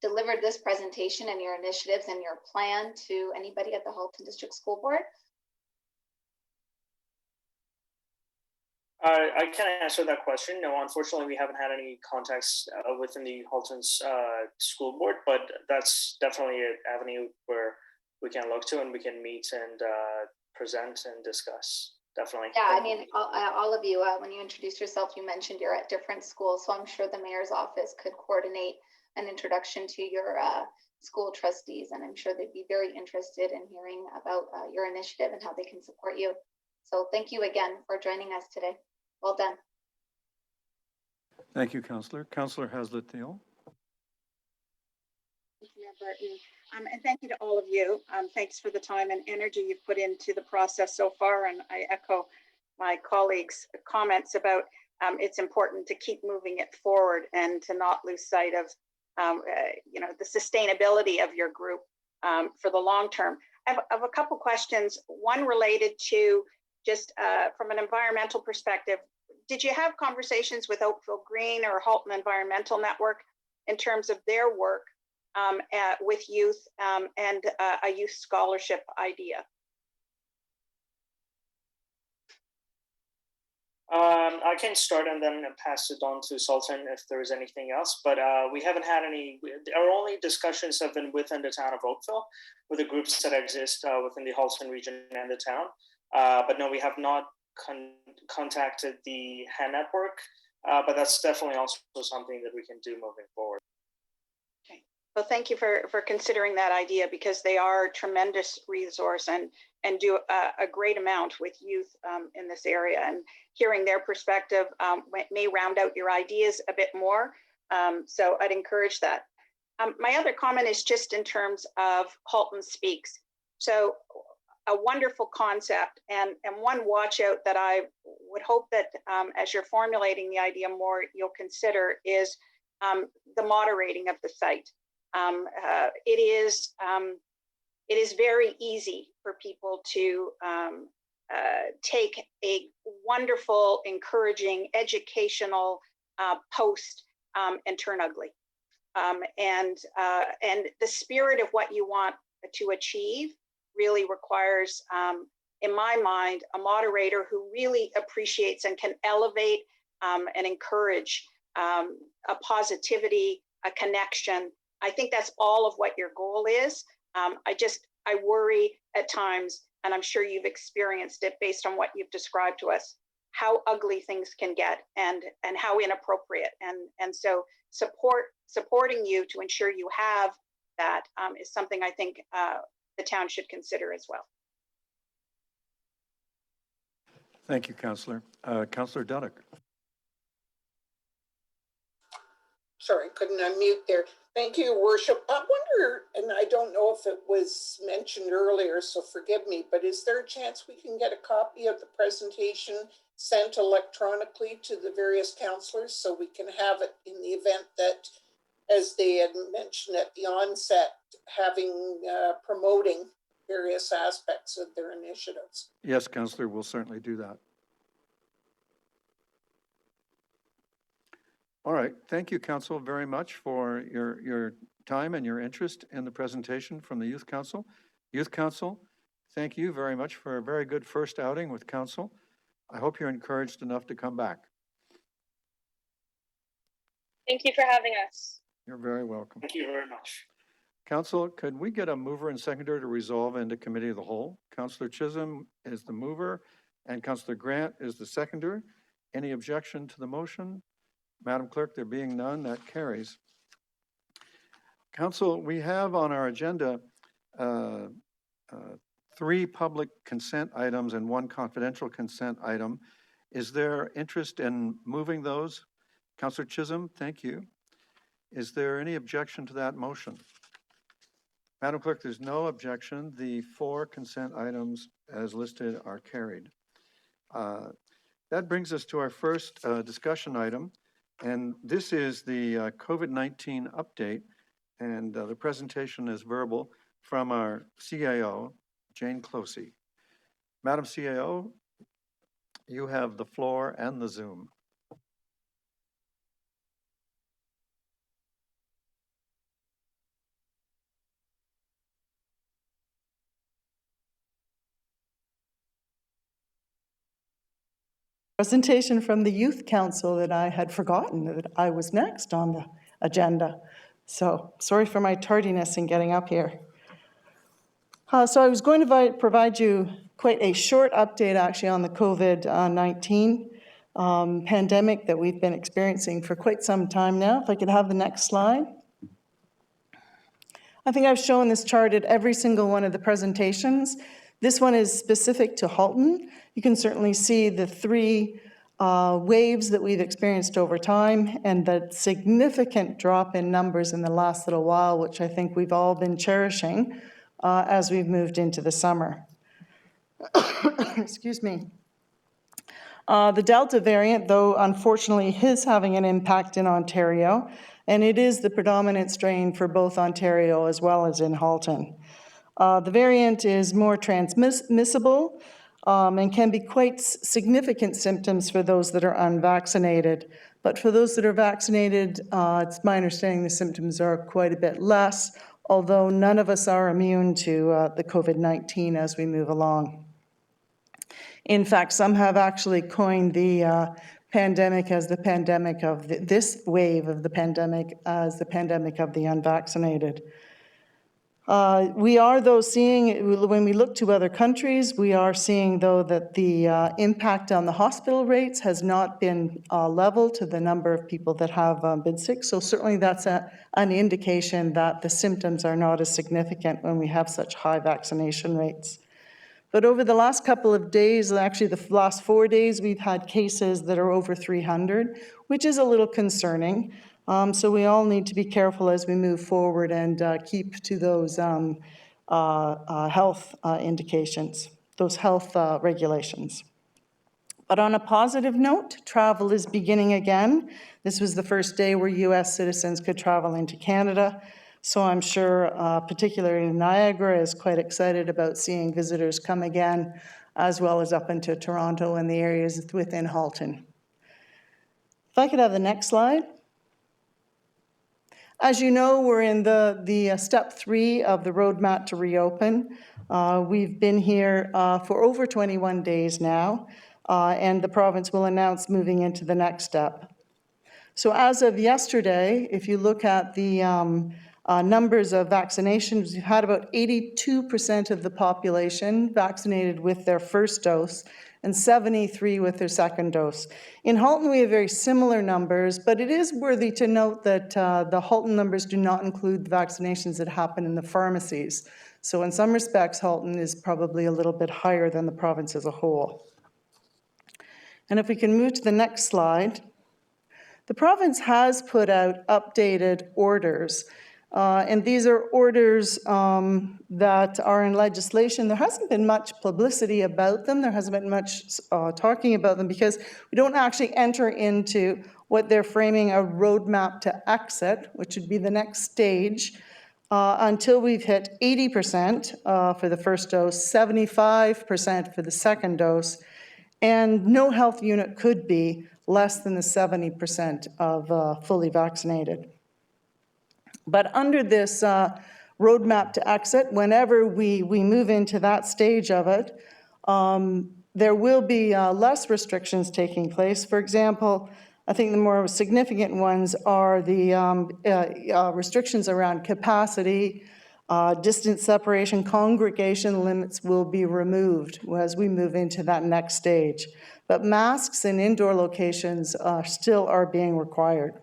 O: delivered this presentation and your initiatives and your plan to anybody at the Halton District School Board?
C: I can answer that question. No, unfortunately, we haven't had any contacts within the Halton's school board, but that's definitely an avenue where we can look to and we can meet and present and discuss. Definitely.
O: Yeah, I mean, all of you, when you introduced yourself, you mentioned you're at different schools, so I'm sure the mayor's office could coordinate an introduction to your school trustees, and I'm sure they'd be very interested in hearing about your initiative and how they can support you. So thank you again for joining us today. Well done.
A: Thank you, Councillor. Councillor Haslett-Thiel.
K: Thank you, Mayor Burton. And thank you to all of you. Thanks for the time and energy you've put into the process so far. And I echo my colleagues' comments about it's important to keep moving it forward and to not lose sight of the sustainability of your group for the long term. I have a couple questions. One related to just from an environmental perspective. Did you have conversations with Oakville Green or Halton Environmental Network in terms of their work with youth and a youth scholarship idea?
C: I can start and then pass it on to Sultan if there is anything else, but we haven't had any, our only discussions have been within the town of Oakville with the groups that exist within the Halton region and the town. But no, we have not contacted the HAN network, but that's definitely also something that we can do moving forward.
K: Okay. Well, thank you for considering that idea, because they are a tremendous resource and do a great amount with youth in this area. And hearing their perspective may round out your ideas a bit more. So I'd encourage that. My other comment is just in terms of Halton Speaks. So a wonderful concept, and one watch out that I would hope that as you're formulating the idea more, you'll consider is the moderating of the site. It is very easy for people to take a wonderful, encouraging, educational post and turn ugly. And the spirit of what you want to achieve really requires, in my mind, a moderator who really appreciates and can elevate and encourage a positivity, a connection. I think that's all of what your goal is. I worry at times, and I'm sure you've experienced it based on what you've described to us, how ugly things can get and how inappropriate. And so supporting you to ensure you have that is something I think the town should consider as well.
A: Thank you, Councillor. Councillor Duddick.
P: Sorry, couldn't unmute there. Thank you, Your Worship. I wonder, and I don't know if it was mentioned earlier, so forgive me, but is there a chance we can get a copy of the presentation sent electronically to the various councillors so we can have it in the event that, as they had mentioned at the onset, promoting various aspects of their initiatives?
A: Yes, Councillor, we'll certainly do that. All right. Thank you, Council, very much for your time and your interest in the presentation from the Youth Council. Youth Council, thank you very much for a very good first outing with council. I hope you're encouraged enough to come back.
B: Thank you for having us.
A: You're very welcome.
C: Thank you very much.
A: Council, could we get a mover and seconder to resolve into committee of the whole? Councillor Chisholm is the mover and Councillor Grant is the seconder. Any objection to the motion? Madam Clerk, there being none, that carries. Council, we have on our agenda 3 public consent items and 1 confidential consent item. Is there interest in moving those? Councillor Chisholm, thank you. Is there any objection to that motion? Madam Clerk, there's no objection. The 4 consent items as listed are carried. That brings us to our first discussion item, and this is the COVID-19 update, and the presentation is verbal from our CAO, Jane Closey. Madam CAO, you have the floor and the Zoom.
Q: Presentation from the Youth Council that I had forgotten that I was next on the agenda. So sorry for my tardiness in getting up here. So I was going to provide you quite a short update actually on the COVID-19 pandemic that we've been experiencing for quite some time now. If I could have the next slide. I think I've shown this chart at every single one of the presentations. This one is specific to Halton. You can certainly see the 3 waves that we've experienced over time and the significant drop in numbers in the last little while, which I think we've all been cherishing as we've moved into the summer. Excuse me. The Delta variant, though, unfortunately, is having an impact in Ontario, and it is the predominant strain for both Ontario as well as in Halton. The variant is more transmissible and can be quite significant symptoms for those that are unvaccinated. But for those that are vaccinated, it's my understanding the symptoms are quite a bit less, although none of us are immune to the COVID-19 as we move along. In fact, some have actually coined the pandemic as the pandemic of this wave of the pandemic as the pandemic of the unvaccinated. We are, though, seeing, when we look to other countries, we are seeing, though, that the impact on the hospital rates has not been level to the number of people that have been sick. So certainly that's an indication that the symptoms are not as significant when we have such high vaccination rates. But over the last couple of days, actually the last 4 days, we've had cases that are over 300, which is a little concerning. So we all need to be careful as we move forward and keep to those health indications, those health regulations. But on a positive note, travel is beginning again. This was the first day where U.S. citizens could travel into Canada. So I'm sure, particularly Niagara is quite excited about seeing visitors come again, as well as up into Toronto and the areas within Halton. If I could have the next slide. As you know, we're in the step 3 of the roadmap to reopen. We've been here for over 21 days now, and the province will announce moving into the next step. So as of yesterday, if you look at the numbers of vaccinations, we've had about 82% of the population vaccinated with their first dose and 73 with their second dose. In Halton, we have very similar numbers, but it is worthy to note that the Halton numbers do not include the vaccinations that happen in the pharmacies. So in some respects, Halton is probably a little bit higher than the province as a whole. And if we can move to the next slide. The province has put out updated orders. And these are orders that are in legislation. There hasn't been much publicity about them. There hasn't been much talking about them because we don't actually enter into what they're framing a roadmap to exit, which would be the next stage, until we've hit 80% for the first dose, 75% for the second dose, and no health unit could be less than the 70% of fully vaccinated. But under this roadmap to exit, whenever we move into that stage of it, there will be less restrictions taking place. For example, I think the more significant ones are the restrictions around capacity, distance separation, congregation limits will be removed as we move into that next stage. But masks in indoor locations still are being required.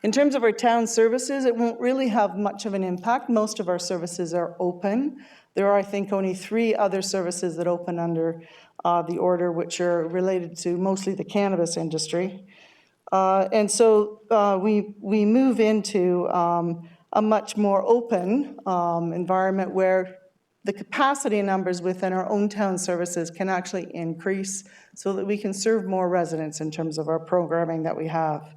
Q: In terms of our town services, it won't really have much of an impact. Most of our services are open. There are, I think, only 3 other services that open under the order, which are related to mostly the cannabis industry. And so we move into a much more open environment where the capacity numbers within our own town services can actually increase so that we can serve more residents in terms of our programming that we have.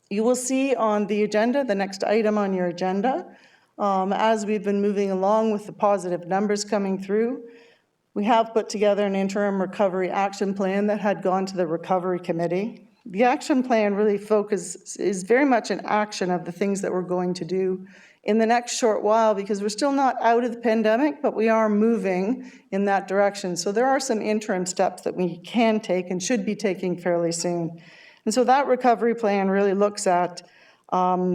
Q: You will see on the agenda, the next item on your agenda, as we've been moving along with the positive numbers coming through, we have put together an interim recovery action plan that had gone to the recovery committee. The action plan really is very much an action of the things that we're going to do in the next short while, because we're still not out of the pandemic, but we are moving in that direction. So there are some interim steps that we can take and should be taking fairly soon. And so that recovery plan really looks at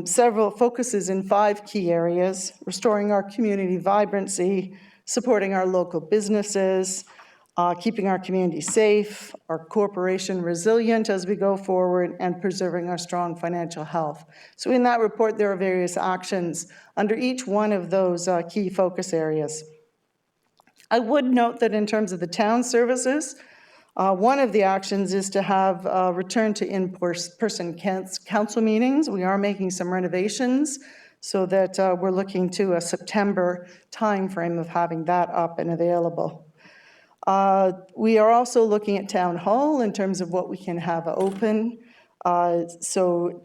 Q: several focuses in 5 key areas: restoring our community vibrancy, supporting our local businesses, keeping our community safe, our corporation resilient as we go forward, and preserving our strong financial health. So in that report, there are various actions under each one of those key focus areas. I would note that in terms of the town services, one of the actions is to have return to in-person council meetings. We are making some renovations so that we're looking to a September timeframe of having that up and available. We are also looking at town hall in terms of what we can have open. So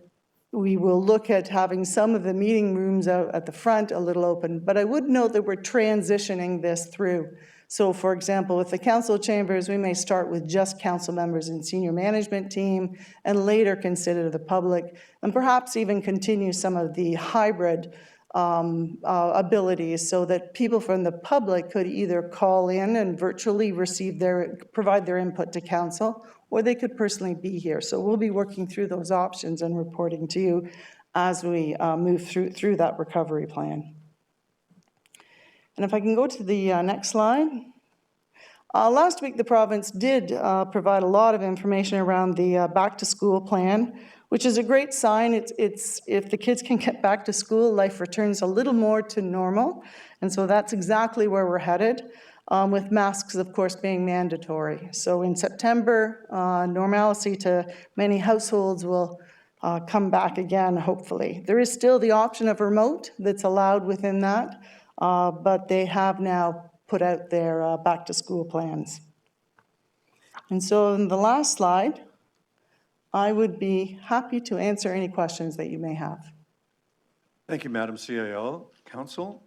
Q: we will look at having some of the meeting rooms out at the front a little open, but I would note that we're transitioning this through. So for example, with the council chambers, we may start with just council members and senior management team and later consider the public, and perhaps even continue some of the hybrid abilities so that people from the public could either call in and virtually provide their input to council, or they could personally be here. So we'll be working through those options and reporting to you as we move through that recovery plan. And if I can go to the next slide. Last week, the province did provide a lot of information around the back to school plan, which is a great sign. It's if the kids can get back to school, life returns a little more to normal. And so that's exactly where we're headed, with masks, of course, being mandatory. So in September, normalcy to many households will come back again, hopefully. There is still the option of remote that's allowed within that. But they have now put out their back to school plans. And so in the last slide, I would be happy to answer any questions that you may have.
A: Thank you, Madam CAO. Council,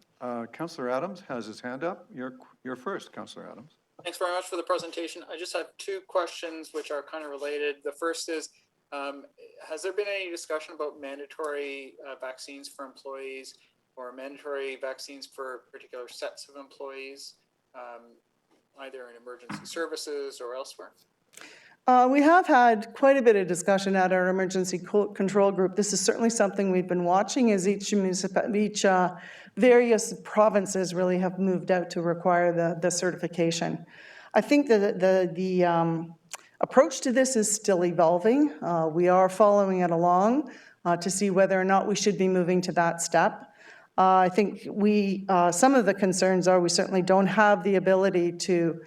A: Councillor Adams has his hand up. You're first, Councillor Adams.
R: Thanks very much for the presentation. I just have 2 questions which are kind of related. The first is, has there been any discussion about mandatory vaccines for employees, or mandatory vaccines for particular sets of employees, either in emergency services or elsewhere?
Q: We have had quite a bit of discussion at our emergency control group. This is certainly something we've been watching as each various provinces really have moved out to require the certification. I think that the approach to this is still evolving. We are following it along to see whether or not we should be moving to that step. I think some of the concerns are we certainly don't have the ability to,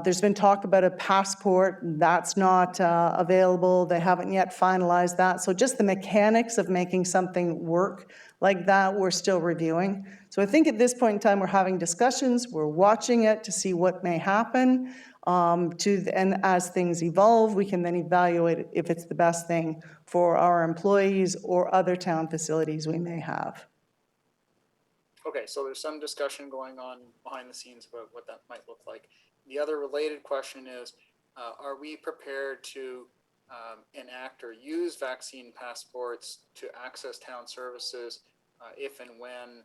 Q: there's been talk about a passport, that's not available, they haven't yet finalized that. So just the mechanics of making something work like that, we're still reviewing. So I think at this point in time, we're having discussions, we're watching it to see what may happen, and as things evolve, we can then evaluate if it's the best thing for our employees or other town facilities we may have.
R: Okay, so there's some discussion going on behind the scenes about what that might look like. The other related question is, are we prepared to enact or use vaccine passports to access town services if and when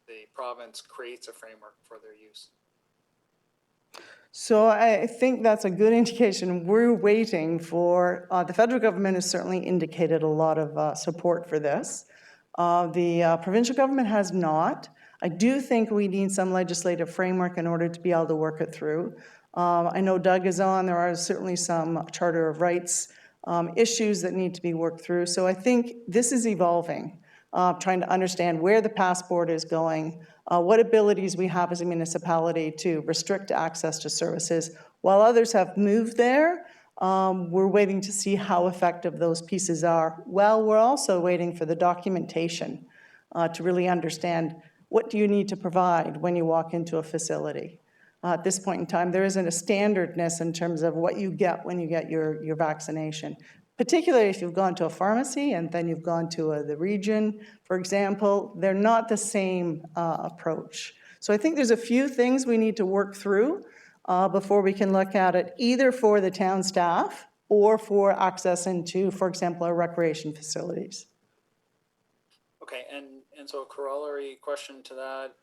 R: the province creates a framework for their use?
Q: So I think that's a good indication. We're waiting for, the federal government has certainly indicated a lot of support for this. The provincial government has not. I do think we need some legislative framework in order to be able to work it through. I know Doug is on. There are certainly some Charter of Rights issues that need to be worked through. So I think this is evolving, trying to understand where the passport is going, what abilities we have as a municipality to restrict access to services. While others have moved there, we're waiting to see how effective those pieces are. Well, we're also waiting for the documentation to really understand what do you need to provide when you walk into a facility. At this point in time, there isn't a standardness in terms of what you get when you get your vaccination, particularly if you've gone to a pharmacy and then you've gone to the region, for example. They're not the same approach. So I think there's a few things we need to work through before we can look at it, either for the town staff or for access into, for example, our recreation facilities.
R: Okay, and so a corollary question to that,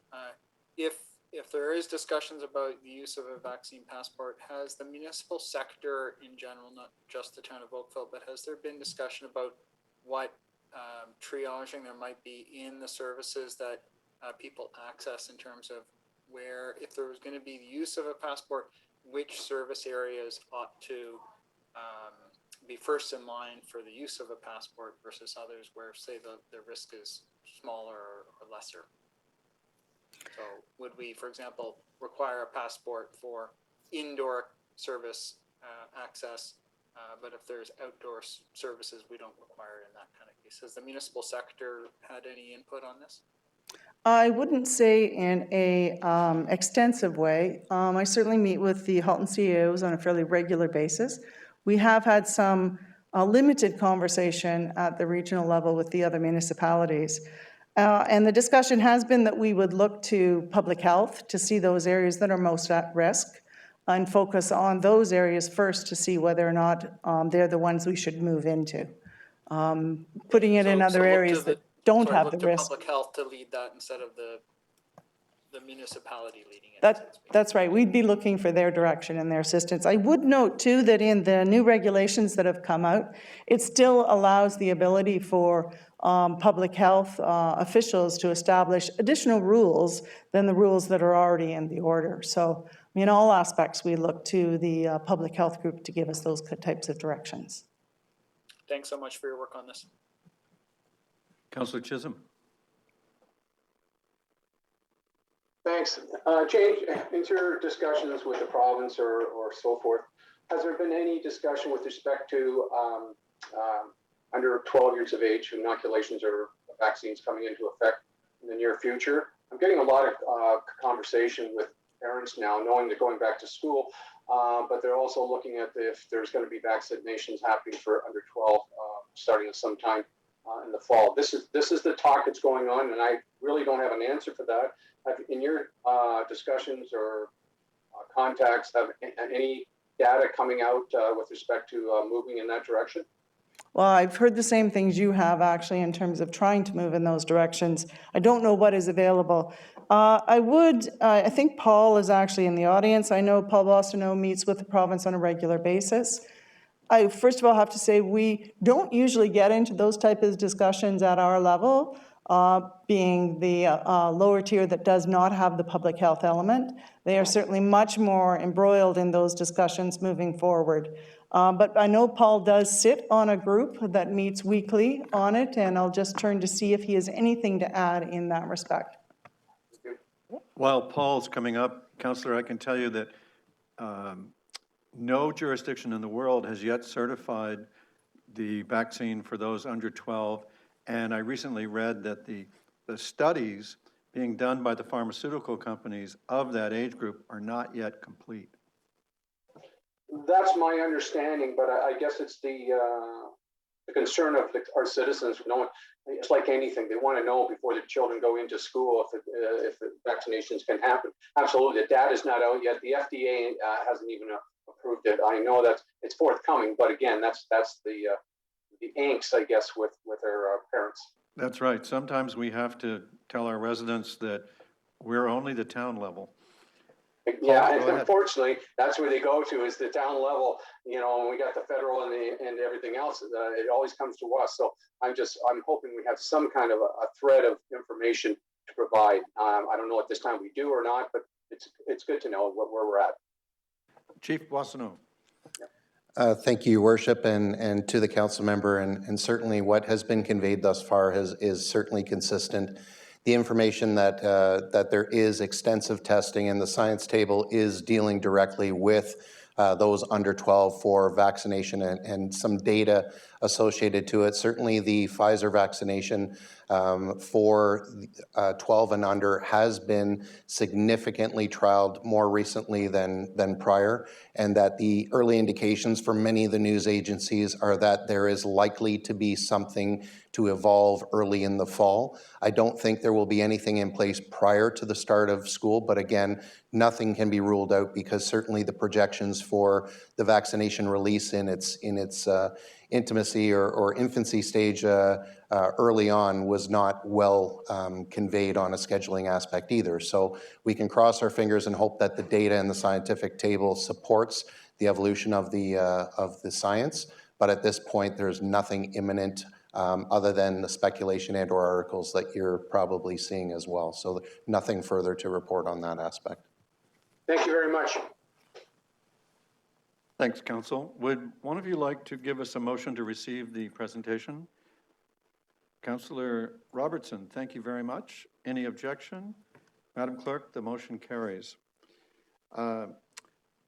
R: if there is discussions about the use of a vaccine passport, has the municipal sector in general, not just the town of Oakville, but has there been discussion about what triaging there might be in the services that people access in terms of where, if there was going to be the use of a passport, which service areas ought to be first in line for the use of a passport versus others where, say, the risk is smaller or lesser? So would we, for example, require a passport for indoor service access, but if there's outdoor services, we don't require it in that kind of case? Has the municipal sector had any input on this?
Q: I wouldn't say in a extensive way. I certainly meet with the Halton CEOs on a fairly regular basis. We have had some limited conversation at the regional level with the other municipalities. And the discussion has been that we would look to public health to see those areas that are most at risk and focus on those areas first to see whether or not they're the ones we should move into. Putting it in other areas that don't have the risk.
R: Public health to lead that instead of the municipality leading it.
Q: That's right. We'd be looking for their direction and their assistance. I would note, too, that in the new regulations that have come out, it still allows the ability for public health officials to establish additional rules than the rules that are already in the order. So in all aspects, we look to the public health group to give us those types of directions.
R: Thanks so much for your work on this.
A: Councillor Chisholm.
N: Thanks. Jane, in your discussions with the province or so forth, has there been any discussion with respect to under 12 years of age inoculations or vaccines coming into effect in the near future? I'm getting a lot of conversation with parents now, knowing they're going back to school, but they're also looking at if there's going to be vaccinations happening for under 12 starting sometime in the fall. This is the talk that's going on, and I really don't have an answer for that. In your discussions or contacts, have any data coming out with respect to moving in that direction?
Q: Well, I've heard the same things you have, actually, in terms of trying to move in those directions. I don't know what is available. I think Paul is actually in the audience. I know Paul Bostoneau meets with the province on a regular basis. I first of all have to say we don't usually get into those type of discussions at our level, being the lower tier that does not have the public health element. They are certainly much more embroiled in those discussions moving forward. But I know Paul does sit on a group that meets weekly on it, and I'll just turn to see if he has anything to add in that respect.
A: While Paul's coming up, Councillor, I can tell you that no jurisdiction in the world has yet certified the vaccine for those under 12. And I recently read that the studies being done by the pharmaceutical companies of that age group are not yet complete.
N: That's my understanding, but I guess it's the concern of our citizens. It's like anything; they want to know before the children go into school if the vaccinations can happen. Absolutely, the data is not out yet. The FDA hasn't even approved it. I know that it's forthcoming, but again, that's the angst, I guess, with our parents.
A: That's right. Sometimes we have to tell our residents that we're only the town level.
N: Yeah,
A: Go
N: and
A: ahead.
N: unfortunately, that's where they go to is the town level. You know, and we got the federal and everything else. It always comes to us. So I'm hoping we have some kind of a thread of information to provide. I don't know at this time we do or not, but it's good to know where we're at.
A: Chief Boissonneau.
S: Thank you, Your Worship, and to the council member, and certainly what has been conveyed thus far is certainly consistent. The information that there is extensive testing and the science table is dealing directly with those under 12 for vaccination and some data associated to it. Certainly the Pfizer vaccination for 12 and under has been significantly trialed more recently than prior, and that the early indications from many of the news agencies are that there is likely to be something to evolve early in the fall. I don't think there will be anything in place prior to the start of school, but again, nothing can be ruled out because certainly the projections for the vaccination release in its intimacy or infancy stage early on was not well conveyed on a scheduling aspect either. So we can cross our fingers and hope that the data and the scientific table supports the evolution of the science, but at this point there's nothing imminent other than the speculation and or articles that you're probably seeing as well. So nothing further to report on that aspect.
N: Thank you very much.
A: Thanks, Council. Would one of you like to give us a motion to receive the presentation? Councillor Robertson, thank you very much. Any objection? Madam Clerk, the motion carries.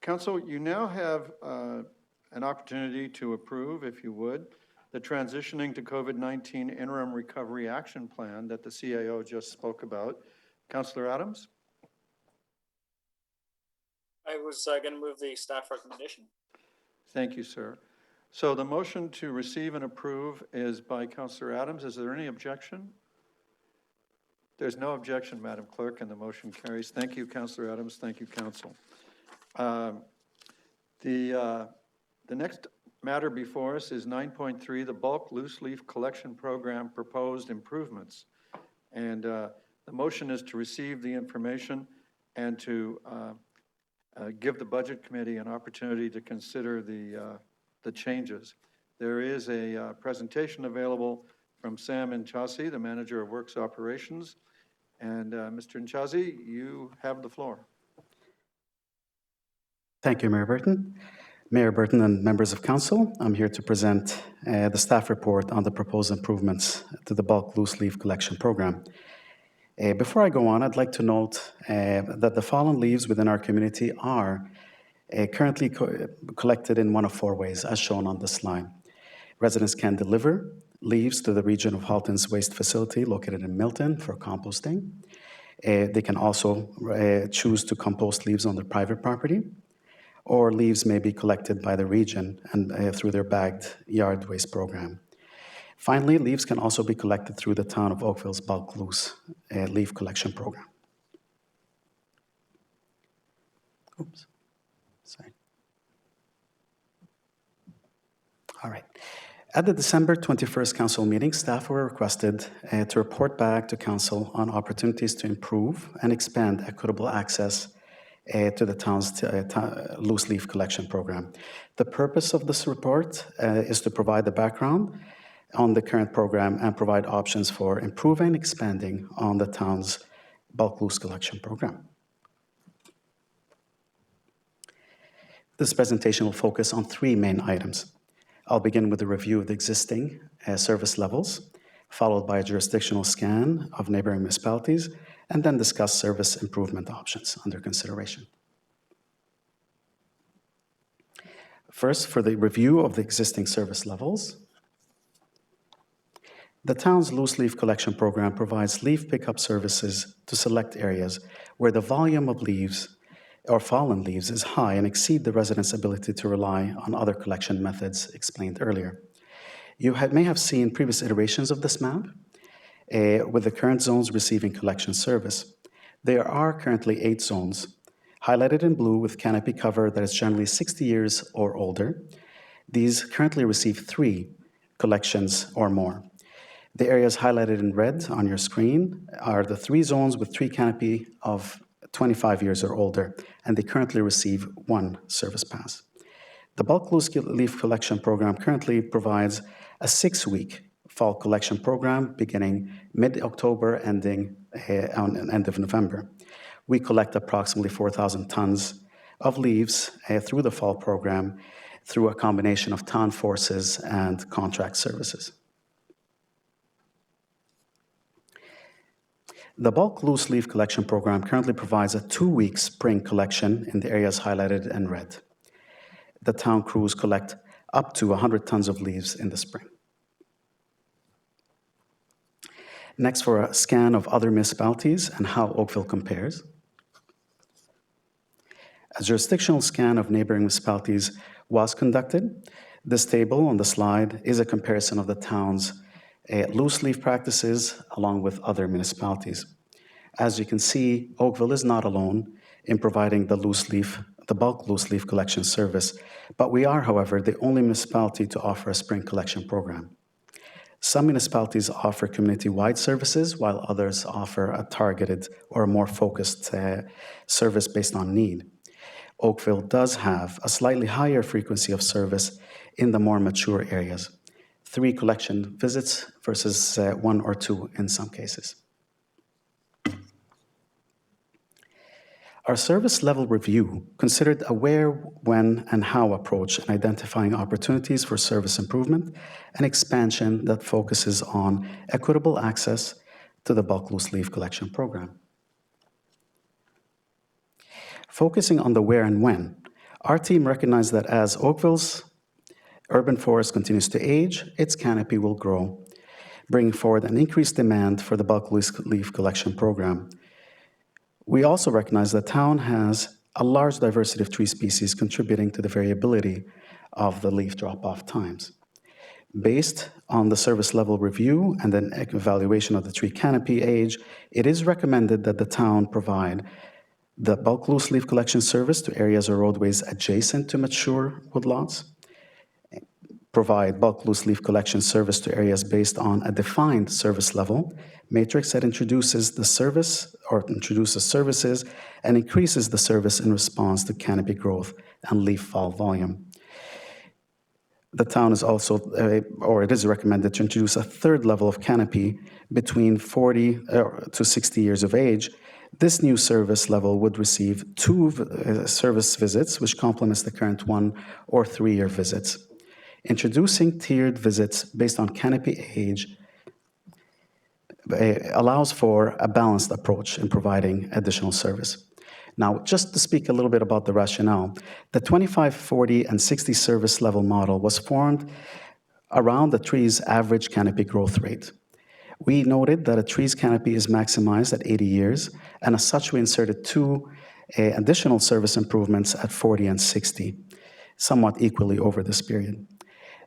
A: Council, you now have an opportunity to approve, if you would, the Transitioning to COVID-19 Interim Recovery Action Plan that the CAO just spoke about. Councillor Adams?
R: I was going to move the staff recommendation.
A: Thank you, sir. So the motion to receive and approve is by Councillor Adams. Is there any objection? There's no objection, Madam Clerk, and the motion carries. Thank you, Councillor Adams. Thank you, Council. The next matter before us is 9.3, the bulk loose leaf collection program proposed improvements. And the motion is to receive the information and to give the Budget Committee an opportunity to consider the changes. There is a presentation available from Sam Nchasi, the Manager of Works Operations. And Mr. Nchasi, you have the floor.
T: Thank you, Mayor Burton. Mayor Burton and members of council, I'm here to present the staff report on the proposed improvements to the bulk loose leaf collection program. Before I go on, I'd like to note that the fallen leaves within our community are currently collected in one of four ways, as shown on this slide. Residents can deliver leaves to the region of Halton's waste facility located in Milton for composting. They can also choose to compost leaves on their private property, or leaves may be collected by the region and through their bagged yard waste program. Finally, leaves can also be collected through the town of Oakville's bulk loose leaf collection program. Oops, sorry. All right. At the December 21st council meeting, staff were requested to report back to council on opportunities to improve and expand equitable access to the town's loose leaf collection program. The purpose of this report is to provide the background on the current program and provide options for improving and expanding on the town's bulk loose collection program. This presentation will focus on three main items. I'll begin with a review of the existing service levels, followed by a jurisdictional scan of neighboring municipalities, and then discuss service improvement options under consideration. First, for the review of the existing service levels, the town's loose leaf collection program provides leaf pickup services to select areas where the volume of leaves or fallen leaves is high and exceed the residents' ability to rely on other collection methods explained earlier. You may have seen previous iterations of this map with the current zones receiving collection service. There are currently 8 zones, highlighted in blue with canopy cover that is generally 60 years or older. These currently receive 3 collections or more. The areas highlighted in red on your screen are the 3 zones with tree canopy of 25 years or older, and they currently receive 1 service pass. The bulk loose leaf collection program currently provides a 6-week fall collection program beginning mid-October, ending on the end of November. We collect approximately 4,000 tons of leaves through the fall program through a combination of town forces and contract services. The bulk loose leaf collection program currently provides a 2-week spring collection in the areas highlighted in red. The town crews collect up to 100 tons of leaves in the spring. Next, for a scan of other municipalities and how Oakville compares. A jurisdictional scan of neighboring municipalities was conducted. This table on the slide is a comparison of the town's loose leaf practices along with other municipalities. As you can see, Oakville is not alone in providing the bulk loose leaf collection service, but we are, however, the only municipality to offer a spring collection program. Some municipalities offer community-wide services, while others offer a targeted or a more focused service based on need. Oakville does have a slightly higher frequency of service in the more mature areas, 3 collection visits versus 1 or 2 in some cases. Our service level review considered a where, when, and how approach in identifying opportunities for service improvement and expansion that focuses on equitable access to the bulk loose leaf collection program. Focusing on the where and when, our team recognized that as Oakville's urban forest continues to age, its canopy will grow, bringing forward an increased demand for the bulk loose leaf collection program. We also recognize that town has a large diversity of tree species contributing to the variability of the leaf drop-off times. Based on the service level review and an evaluation of the tree canopy age, it is recommended that the town provide the bulk loose leaf collection service to areas or roadways adjacent to mature woodlots, provide bulk loose leaf collection service to areas based on a defined service level matrix that introduces services and increases the service in response to canopy growth and leaf fall volume. The town is also, or it is recommended to introduce a 3rd level of canopy between 40 to 60 years of age. This new service level would receive 2 service visits, which complements the current 1 or 3-year visits. Introducing tiered visits based on canopy age allows for a balanced approach in providing additional service. Now, just to speak a little bit about the rationale, the 25, 40, and 60 service level model was formed around the tree's average canopy growth rate. We noted that a tree's canopy is maximized at 80 years, and as such, we inserted 2 additional service improvements at 40 and 60, somewhat equally over this period.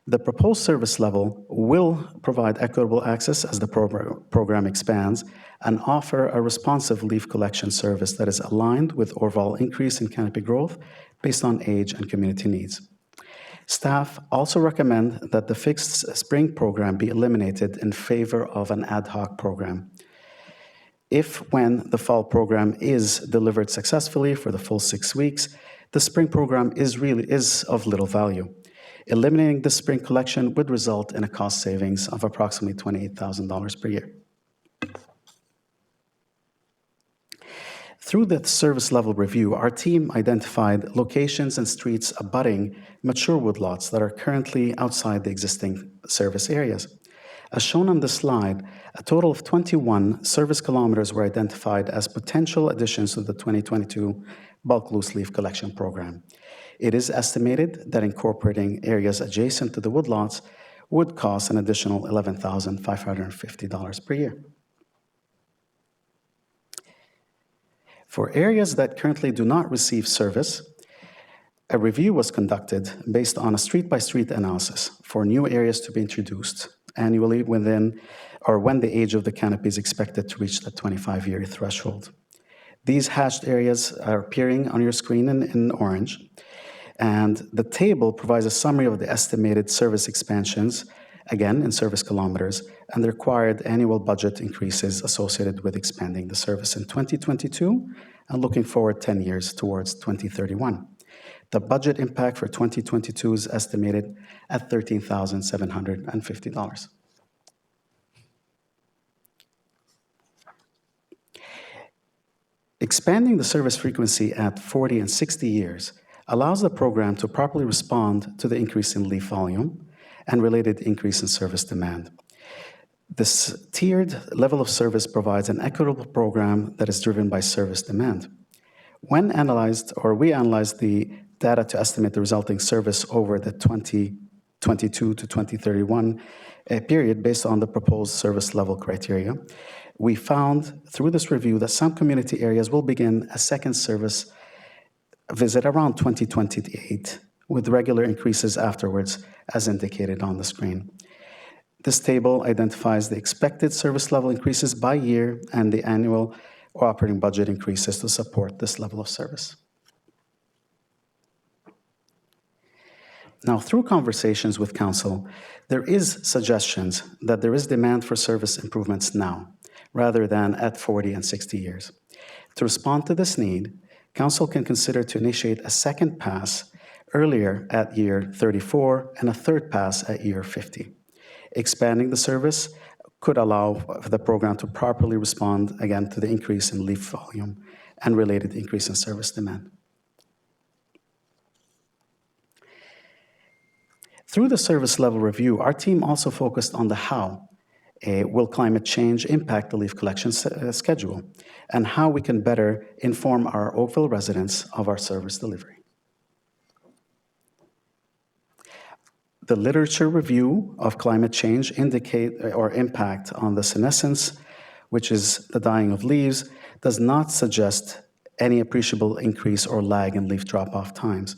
T: The proposed service level will provide equitable access as the program expands and offer a responsive leaf collection service that is aligned with overall increase in canopy growth based on age and community needs. Staff also recommend that the fixed spring program be eliminated in favor of an ad hoc program. When the fall program is delivered successfully for the full 6 weeks, the spring program is of little value. Eliminating the spring collection would result in a cost savings of approximately $28,000 per year. Through the service level review, our team identified locations and streets abutting mature woodlots that are currently outside the existing service areas. As shown on the slide, a total of 21 service kilometers were identified as potential additions to the 2022 bulk loose leaf collection program. It is estimated that incorporating areas adjacent to the woodlots would cost an additional $11,550 per year. For areas that currently do not receive service, a review was conducted based on a street-by-street analysis for new areas to be introduced annually when the age of the canopy is expected to reach the 25-year threshold. These hatched areas are appearing on your screen in orange, and the table provides a summary of the estimated service expansions again in service kilometers, and the required annual budget increases associated with expanding the service in 2022 and looking forward 10 years towards 2031. The budget impact for 2022 is estimated at $13,750. Expanding the service frequency at 40 and 60 years allows the program to properly respond to the increase in leaf volume and related increase in service demand. This tiered level of service provides an equitable program that is driven by service demand. When analyzed, or we analyzed the data to estimate the resulting service over the 2022 to 2031 period based on the proposed service level criteria, we found through this review that some community areas will begin a second service visit around 2028, with regular increases afterwards, as indicated on the screen. This table identifies the expected service level increases by year and the annual operating budget increases to support this level of service. Now, through conversations with Council, there is suggestions that there is demand for service improvements now, rather than at 40 and 60 years. To respond to this need, Council can consider to initiate a second pass earlier at year 34 and a third pass at year 50. Expanding the service could allow the program to properly respond again to the increase in leaf volume and related increase in service demand. Through the service level review, our team also focused on the how. Will climate change impact the leaf collection schedule, and how we can better inform our Oakville residents of our service delivery. The literature review of climate change impact on the senescence, which is the dying of leaves, does not suggest any appreciable increase or lag in leaf drop-off times.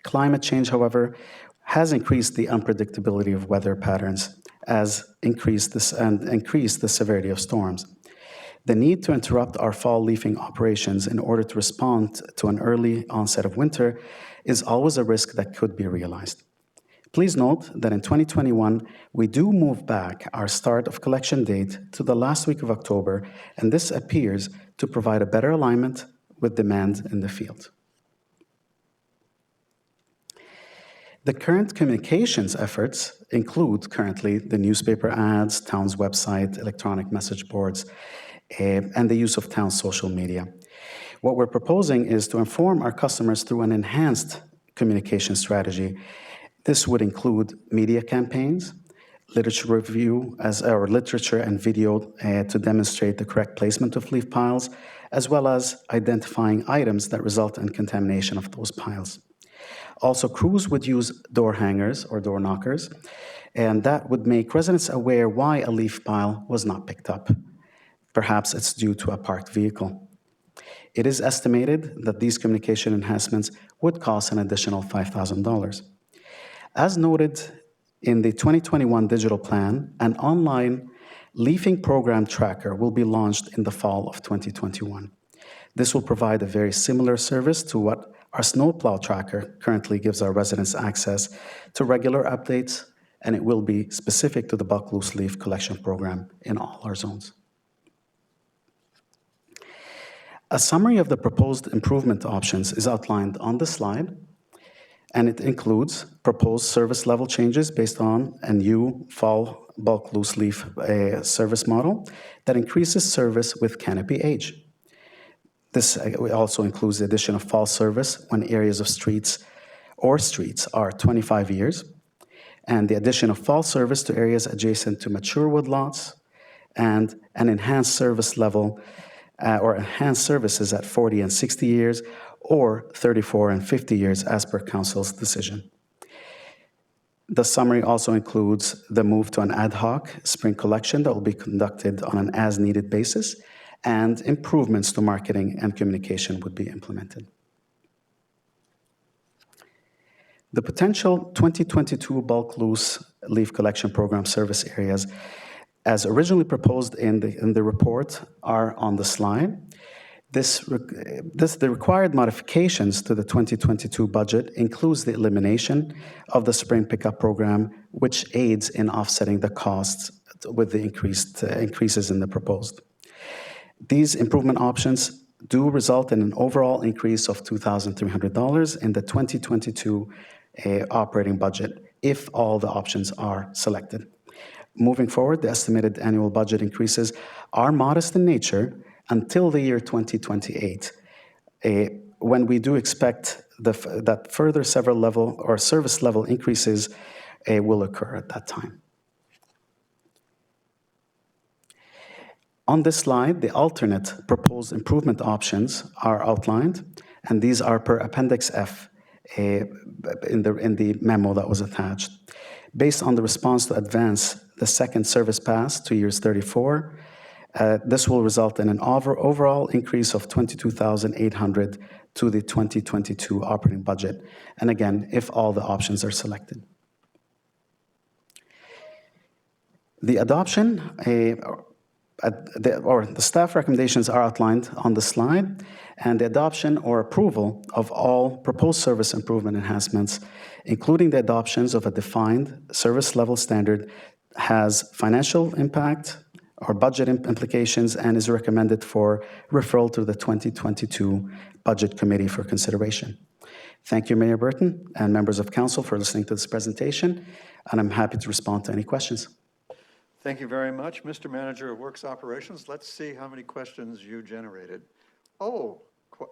T: Climate change, however, has increased the unpredictability of weather patterns, as increased the severity of storms. The need to interrupt our fall leafing operations in order to respond to an early onset of winter is always a risk that could be realized. Please note that in 2021, we do move back our start of collection date to the last week of October, and this appears to provide a better alignment with demand in the field. The current communications efforts include currently the newspaper ads, town's website, electronic message boards, and the use of town's social media. What we're proposing is to inform our customers through an enhanced communication strategy. This would include media campaigns, literature review, literature and video to demonstrate the correct placement of leaf piles, as well as identifying items that result in contamination of those piles. Also, crews would use door hangers or door knockers, and that would make residents aware why a leaf pile was not picked up. Perhaps it's due to a parked vehicle. It is estimated that these communication enhancements would cost an additional $5,000. As noted in the 2021 digital plan, an online leafing program tracker will be launched in the fall of 2021. This will provide a very similar service to what our snowplow tracker currently gives our residents access to regular updates, and it will be specific to the bulk loose leaf collection program in all our zones. A summary of the proposed improvement options is outlined on the slide, and it includes proposed service level changes based on a new fall bulk loose leaf service model that increases service with canopy age. This also includes the addition of fall service when areas of streets are 25 years, and the addition of fall service to areas adjacent to mature woodlots, and an enhanced service level or enhanced services at 40 and 60 years, or 34 and 50 years as per Council's decision. The summary also includes the move to an ad hoc spring collection that will be conducted on an as-needed basis, and improvements to marketing and communication would be implemented. The potential 2022 bulk loose leaf collection program service areas, as originally proposed in the report, are on the slide. The required modifications to the 2022 budget includes the elimination of the spring pickup program, which aids in offsetting the costs with the increases in the proposed. These improvement options do result in an overall increase of $2,300 in the 2022 operating budget if all the options are selected. Moving forward, the estimated annual budget increases are modest in nature until the year 2028, when we do expect that further several level or service level increases will occur at that time. On this slide, the alternate proposed improvement options are outlined, and these are per Appendix F in the memo that was attached. Based on the response to advance the second service pass to years 34, this will result in an overall increase of $22,800 to the 2022 operating budget, and again, if all the options are selected. The adoption the staff recommendations are outlined on the slide, and the adoption or approval of all proposed service improvement enhancements, including the adoptions of a defined service level standard, has financial impact or budget implications and is recommended for referral to the 2022 Budget Committee for consideration. Thank you, Mayor Burton and members of council for listening to this presentation, and I'm happy to respond to any questions.
A: Thank you very much, Mr. Manager of Works Operations. Let's see how many questions you generated. Oh,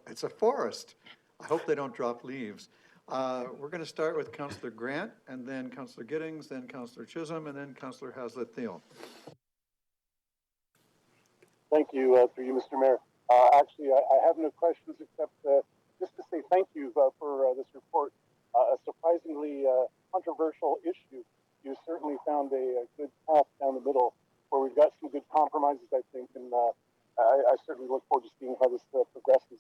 A: it's a forest. I hope they don't drop leaves. We're going to start with Councillor Grant, and then Councillor Giddings, then Councillor Chisholm, and then Councillor Hazlitt-Thiel.
U: Thank you, through you, Mr. Mayor. Actually, I have no questions except just to say thank you for this report. A surprisingly controversial issue. You certainly found a good path down the middle where we've got some good compromises, I think, and I certainly look forward to seeing how this progresses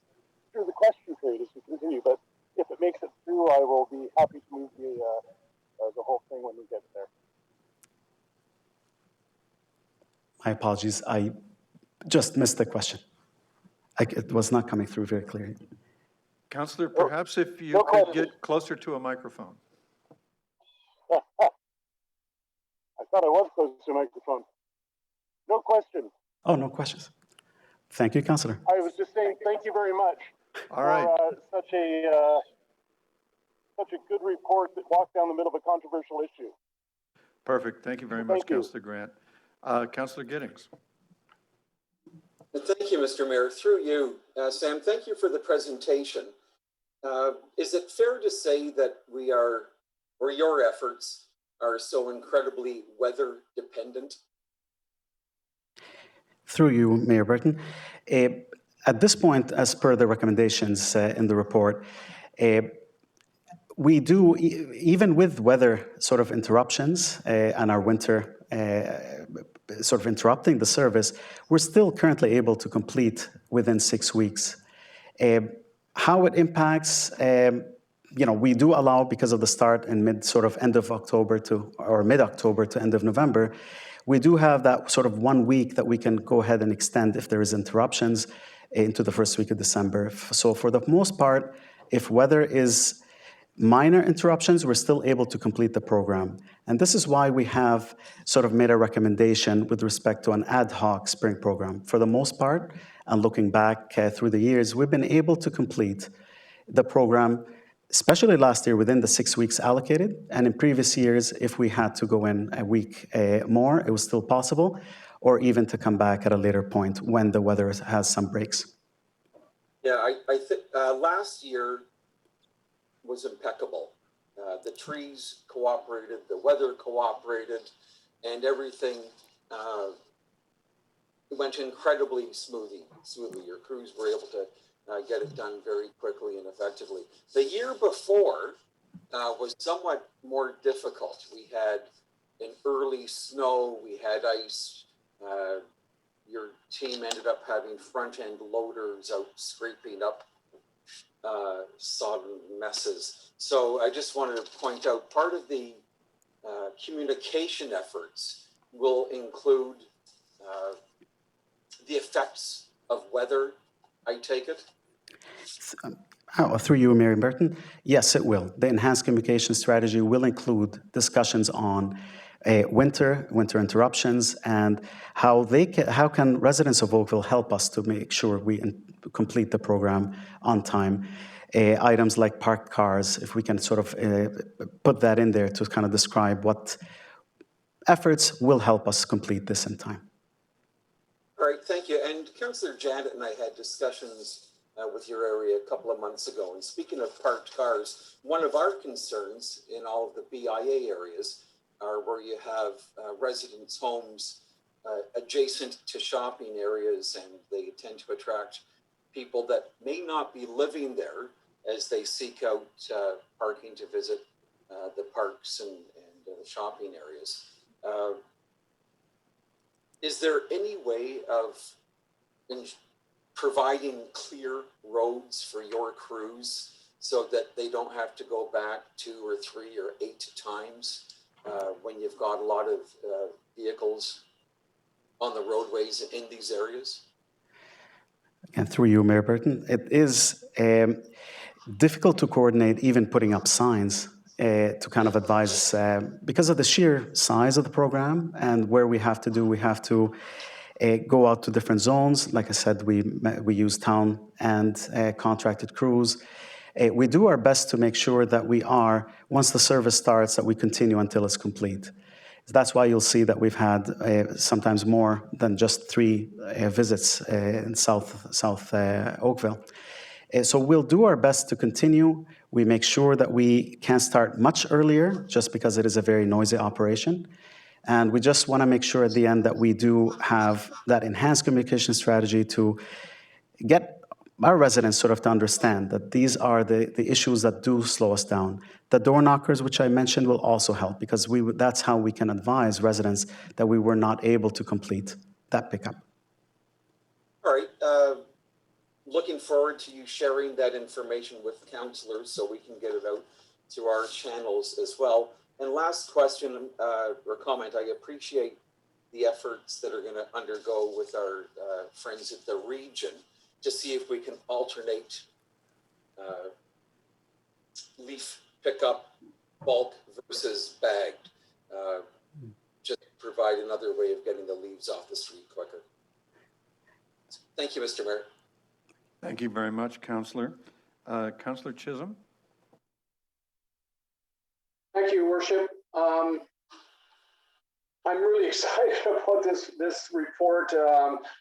U: through the question period as we continue. But if it makes it through, I will be happy to move the whole thing when we get there.
T: My apologies. I just missed the question. It was not coming through very clearly.
A: Councillor, perhaps if you could get closer to a microphone.
U: I thought I was close to a microphone. No question.
T: Oh, no questions. Thank you, Councillor.
U: I was just saying thank you very much
A: for
U: such a good report that walked down the middle of a controversial issue.
A: Perfect. Thank you very much, Councillor Grant. Councillor Giddings.
V: Thank you, Mr. Mayor. Through you, Sam, thank you for the presentation. Is it fair to say that your efforts are so incredibly weather dependent?
T: Through you, Mayor Burton. At this point, as per the recommendations in the report, we do, even with weather sort of interruptions and our winter sort of interrupting the service, we're still currently able to complete within 6 weeks. How it impacts, we do allow, because of the start and end of October or mid-October to end of November, we do have that sort of 1 week that we can go ahead and extend if there is interruptions into the first week of December. So for the most part, if weather is minor interruptions, we're still able to complete the program. And this is why we have sort of made a recommendation with respect to an ad hoc spring program. For the most part, and looking back through the years, we've been able to complete the program, especially last year, within the 6 weeks allocated. And in previous years, if we had to go in a week more, it was still possible, or even to come back at a later point when the weather has some breaks.
V: Yeah, I think last year was impeccable. The trees cooperated, the weather cooperated, and everything went incredibly smoothly. Your crews were able to get it done very quickly and effectively. The year before was somewhat more difficult. We had an early snow, we had ice. Your team ended up having front-end loaders out scraping up sodden messes. So I just wanted to point out part of the communication efforts will include the effects of weather I take it?
T: Through you, Mary Burton, yes, it will. The enhanced communication strategy will include discussions on winter interruptions, and how can residents of Oakville help us to make sure we complete the program on time. Items like parked cars, if we can sort of put that in there to kind of describe what efforts will help us complete this in time.
V: All right, thank you. And Councillor Janet and I had discussions with your area a couple of months ago. And speaking of parked cars, one of our concerns in all of the BIA areas are where you have residents' homes adjacent to shopping areas, and they tend to attract people that may not be living there as they seek out parking to visit the parks and the shopping areas. Is there any way of providing clear roads for your crews so that they don't have to go back 2 or 3 or 8 times when you've got a lot of vehicles on the roadways in these areas?
T: And through you, Mayor Burton, it is difficult to coordinate even putting up signs to kind of advise because of the sheer size of the program and where we have to go out to different zones. Like I said, we use town and contracted crews. We do our best to make sure that we are, once the service starts, that we continue until it's complete. That's why you'll see that we've had sometimes more than just 3 visits in South Oakville. So we'll do our best to continue. We make sure that we can start much earlier, just because it is a very noisy operation. And we just want to make sure at the end that we do have that enhanced communication strategy to get our residents sort of to understand that these are the issues that do slow us down. The door knockers, which I mentioned, will also help, because that's how we can advise residents that we were not able to complete that pickup.
V: All right. Looking forward to you sharing that information with councillors so we can get it out to our channels as well. And last question or comment, I appreciate the efforts that are going to undergo with our friends at the region to see if we can alternate leaf pickup bulk versus bagged. Just provide another way of getting the leaves off the street quicker. Thank you, Mr. Mayor.
A: Thank you very much, Councillor. Councillor Chisholm.
N: Thank you, Worship. I'm really excited about this report.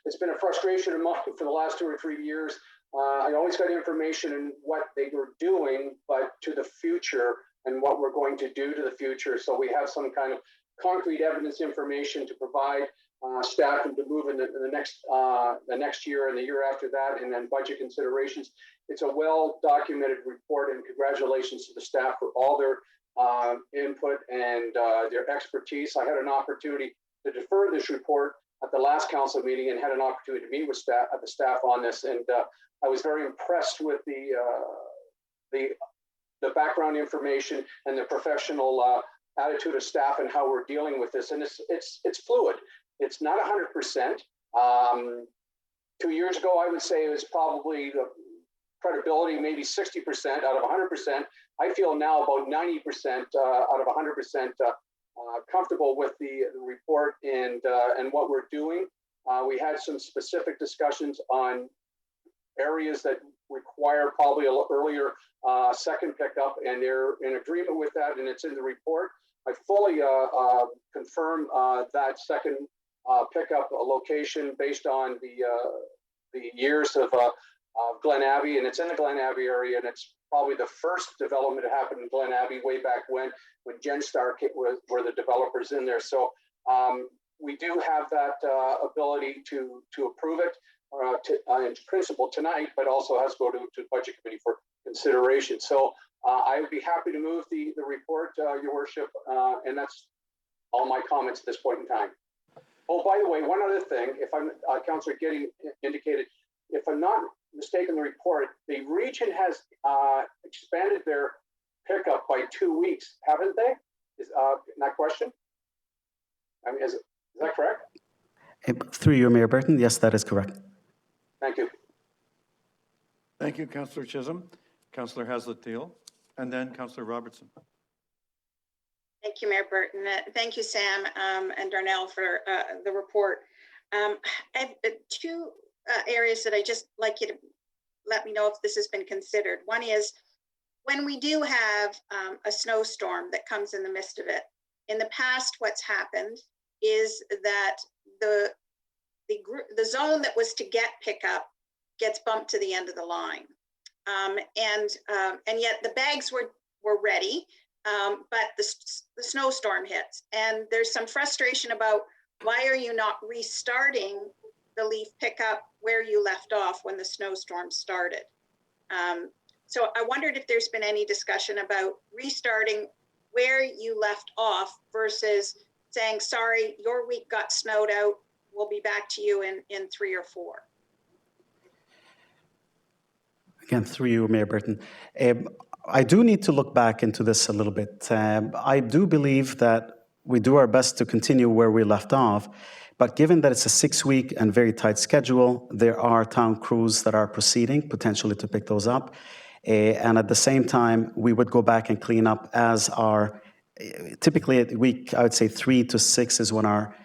N: It's been a frustration of mine for the last 2 or 3 years. I always got information in what they were doing, but to the future and what we're going to do to the future. So we have some kind of concrete evidence information to provide staff and to move in the next year and the year after that, and then budget considerations. It's a well-documented report, and congratulations to the staff for all their input and their expertise. I had an opportunity to defer this report at the last council meeting and had an opportunity to meet with the staff on this, and I was very impressed with the background information and the professional attitude of staff and how we're dealing with this. And it's fluid. It's not 100%. 2 years ago, I would say it was probably the credibility, maybe 60% out of 100%. I feel now about 90% out of 100% comfortable with the report and what we're doing. We had some specific discussions on areas that require probably a little earlier second pickup, and they're in agreement with that, and it's in the report. I fully confirm that second pickup location based on the years of Glen Abbey, and it's in the Glen Abbey area, and it's probably the first development to happen in Glen Abbey way back when Genstar were the developers in there. So we do have that ability to approve it in principle tonight, but also has to go to Budget Committee for consideration. So I would be happy to move the report, Your Worship, and that's all my comments at this point in time. Oh, by the way, one other thing, if I'm, Councillor Gidding indicated, if I'm not mistaken, the report, the region has expanded their pickup by 2 weeks, haven't they? Is that question? I mean, is that correct?
T: Through you, Mayor Burton, yes, that is correct.
N: Thank you.
A: Thank you, Councillor Chisholm. Councillor Haslett-Deal, and then Councillor Robertson.
D: Thank you, Mayor Burton. Thank you, Sam and Darnell, for the report. I have two areas that I just like you to let me know if this has been considered. One is when we do have a snowstorm that comes in the midst of it. In the past, what's happened is that the zone that was to get pickup gets bumped to the end of the line, and yet the bags were ready. But the snowstorm hits, and there's some frustration about why are you not restarting the leaf pickup where you left off when the snowstorm started. So I wondered if there's been any discussion about restarting where you left off versus saying, sorry, your week got snowed out, we'll be back to you in 3 or 4.
T: Again, through you, Mayor Burton. I do need to look back into this a little bit. I do believe that we do our best to continue where we left off, but given that it's a 6-week and very tight schedule, there are town crews that are proceeding potentially to pick those up. And at the same time, we would go back and clean up as our, typically at week, I would say 3 to 6 is when our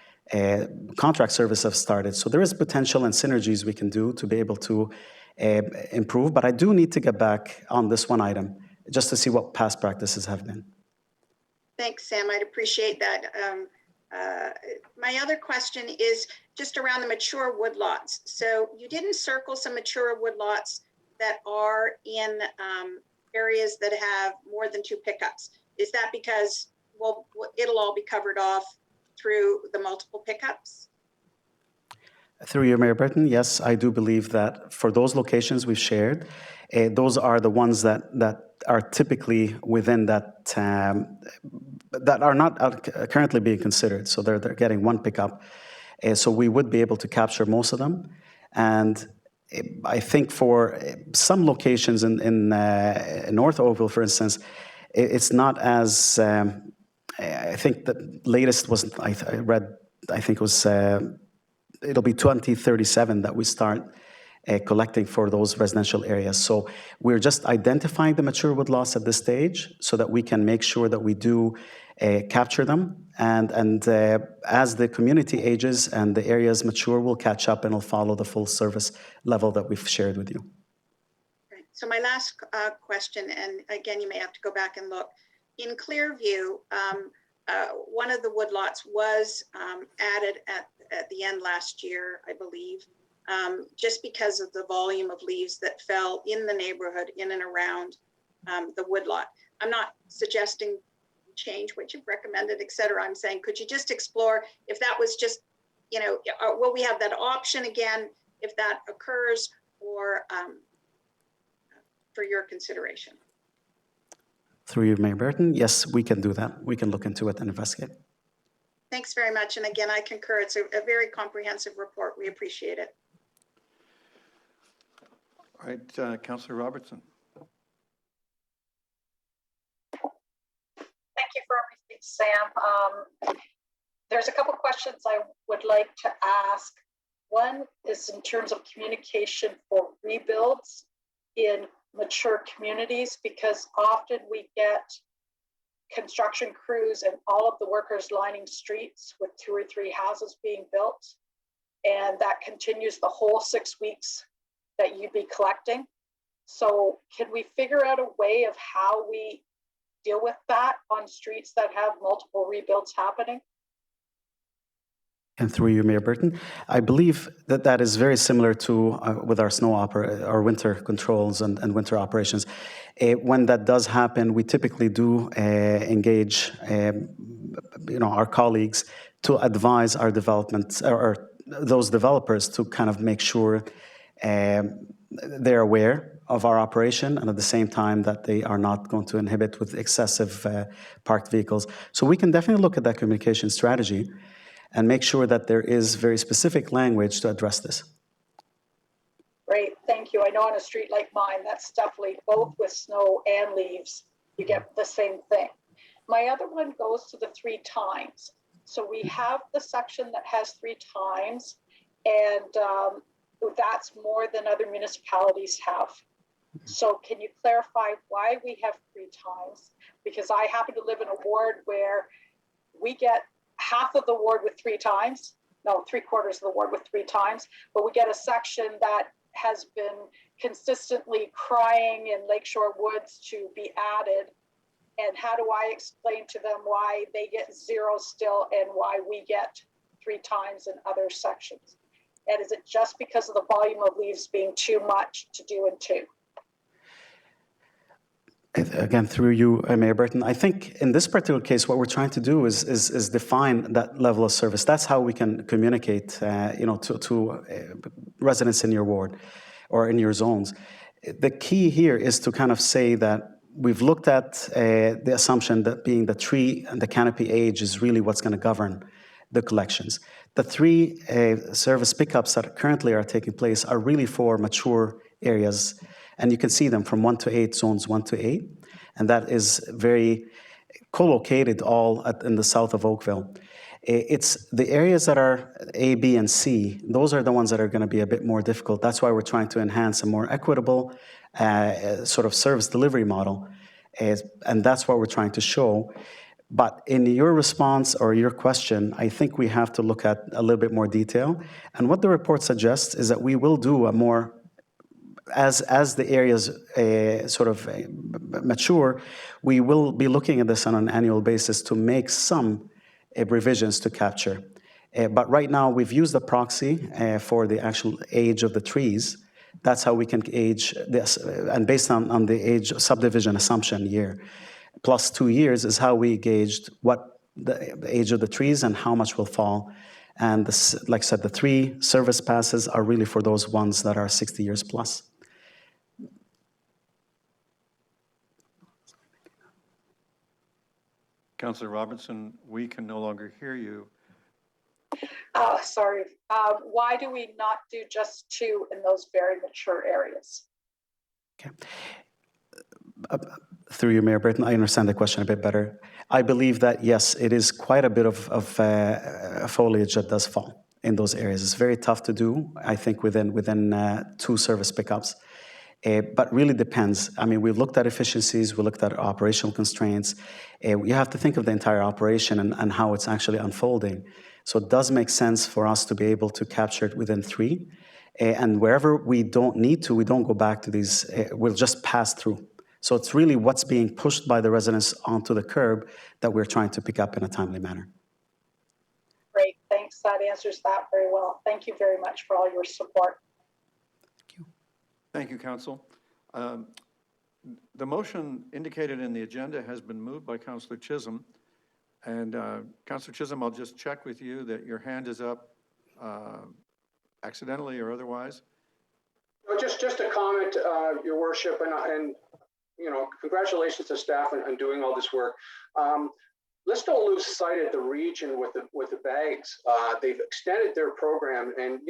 T: contract service have started. So there is potential and synergies we can do to be able to improve, but I do need to get back on this one item just to see what past practices have been.
D: Thanks, Sam. I'd appreciate that. My other question is just around the mature woodlots. So you didn't circle some mature woodlots that are in areas that have more than 2 pickups. Is that because, well, it'll all be covered off through the multiple pickups?
T: Through you, Mayor Burton, yes, I do believe that for those locations we've shared, those are the ones that are typically within that, that are not currently being considered. So they're getting 1 pickup. So we would be able to capture most of them. And I think for some locations in North Oakville, for instance, it's not as, I think the latest was, I read, I think it was, it'll be 2037 that we start collecting for those residential areas. So we're just identifying the mature woodlots at this stage so that we can make sure that we do capture them. And as the community ages and the areas mature, we'll catch up and we'll follow the full service level that we've shared with you.
D: Right. So my last question, and again, you may have to go back and look. In Clearview, one of the woodlots was added at the end last year, I believe, just because of the volume of leaves that fell in the neighborhood in and around the woodlot. I'm not suggesting change what you've recommended, et cetera. I'm saying, could you just explore if that was just, will we have that option again if that occurs, or for your consideration?
T: Through you, Mayor Burton, yes, we can do that. We can look into it and investigate.
D: Thanks very much. And again, I concur. It's a very comprehensive report. We appreciate it.
A: All right, Councillor Robertson.
K: Thank you for everything, Sam. There's a couple questions I would like to ask. One is in terms of communication for rebuilds in mature communities, because often we get construction crews and all of the workers lining streets with 2 or 3 houses being built. And that continues the whole 6 weeks that you'd be collecting. So can we figure out a way of how we deal with that on streets that have multiple rebuilds happening?
T: And through you, Mayor Burton, I believe that that is very similar to with our our winter controls and winter operations. When that does happen, we typically do engage, our colleagues to advise our development or those developers to kind of make sure they're aware of our operation, and at the same time that they are not going to inhibit with excessive parked vehicles. So we can definitely look at that communication strategy and make sure that there is very specific language to address this.
K: Great, thank you. I know on a street like mine, that's definitely both with snow and leaves, you get the same thing. My other one goes to the 3 times. So we have the section that has 3 times, and that's more than other municipalities have. So can you clarify why we have 3 times? Because I happen to live in a ward where we get half of the ward with 3 times, no, 3/4 of the ward with 3 times, but we get a section that has been consistently crying in Lakeshore Woods to be added. And how do I explain to them why they get 0 still and why we get 3 times in other sections? And is it just because of the volume of leaves being too much to do in 2?
T: Again, through you, Mayor Burton, I think in this particular case, what we're trying to do is define that level of service. That's how we can communicate, to residents in your ward or in your zones. The key here is to kind of say that we've looked at the assumption that being the tree and the canopy age is really what's going to govern the collections. The 3 service pickups that currently are taking place are really for mature areas, and you can see them from 1 to 8, zones 1 to 8, and that is very co-located all in the south of Oakville. It's the areas that are A, B, and C, those are the ones that are going to be a bit more difficult. That's why we're trying to enhance a more equitable sort of service delivery model, and that's what we're trying to show. But in your response or your question, I think we have to look at a little bit more detail. And what the report suggests is that we will do a more, as the areas mature, we will be looking at this on an annual basis to make some revisions to capture. But right now, we've used the proxy for the actual age of the trees. That's how we can age this, and based on the age subdivision assumption year. Plus 2 years is how we gauged what the age of the trees and how much will fall. And this, like I said, the 3 service passes are really for those ones that are 60 years plus.
A: Councillor Robertson, we can no longer hear you.
K: Sorry. Why do we not do just 2 in those very mature areas?
T: Okay. Through you, Mayor Burton, I understand the question a bit better. I believe that, yes, it is quite a bit of foliage that does fall in those areas. It's very tough to do, I think, within 2 service pickups. But really depends. I mean, we've looked at efficiencies, we looked at operational constraints. You have to think of the entire operation and how it's actually unfolding. So it does make sense for us to be able to capture it within 3. And wherever we don't need to, we don't go back to these, we'll just pass through. So it's really what's being pushed by the residents onto the curb that we're trying to pick up in a timely manner.
K: Great, thanks. That answers that very well. Thank you very much for all your support.
A: Thank you, Council. The motion indicated in the agenda has been moved by Councillor Chisholm. And Councillor Chisholm, I'll just check with you that your hand is up accidentally or otherwise.
N: No, just a comment, Your Worship, and congratulations to staff on doing all this work. Let's don't lose sight of the region with the bags. They've extended their program, and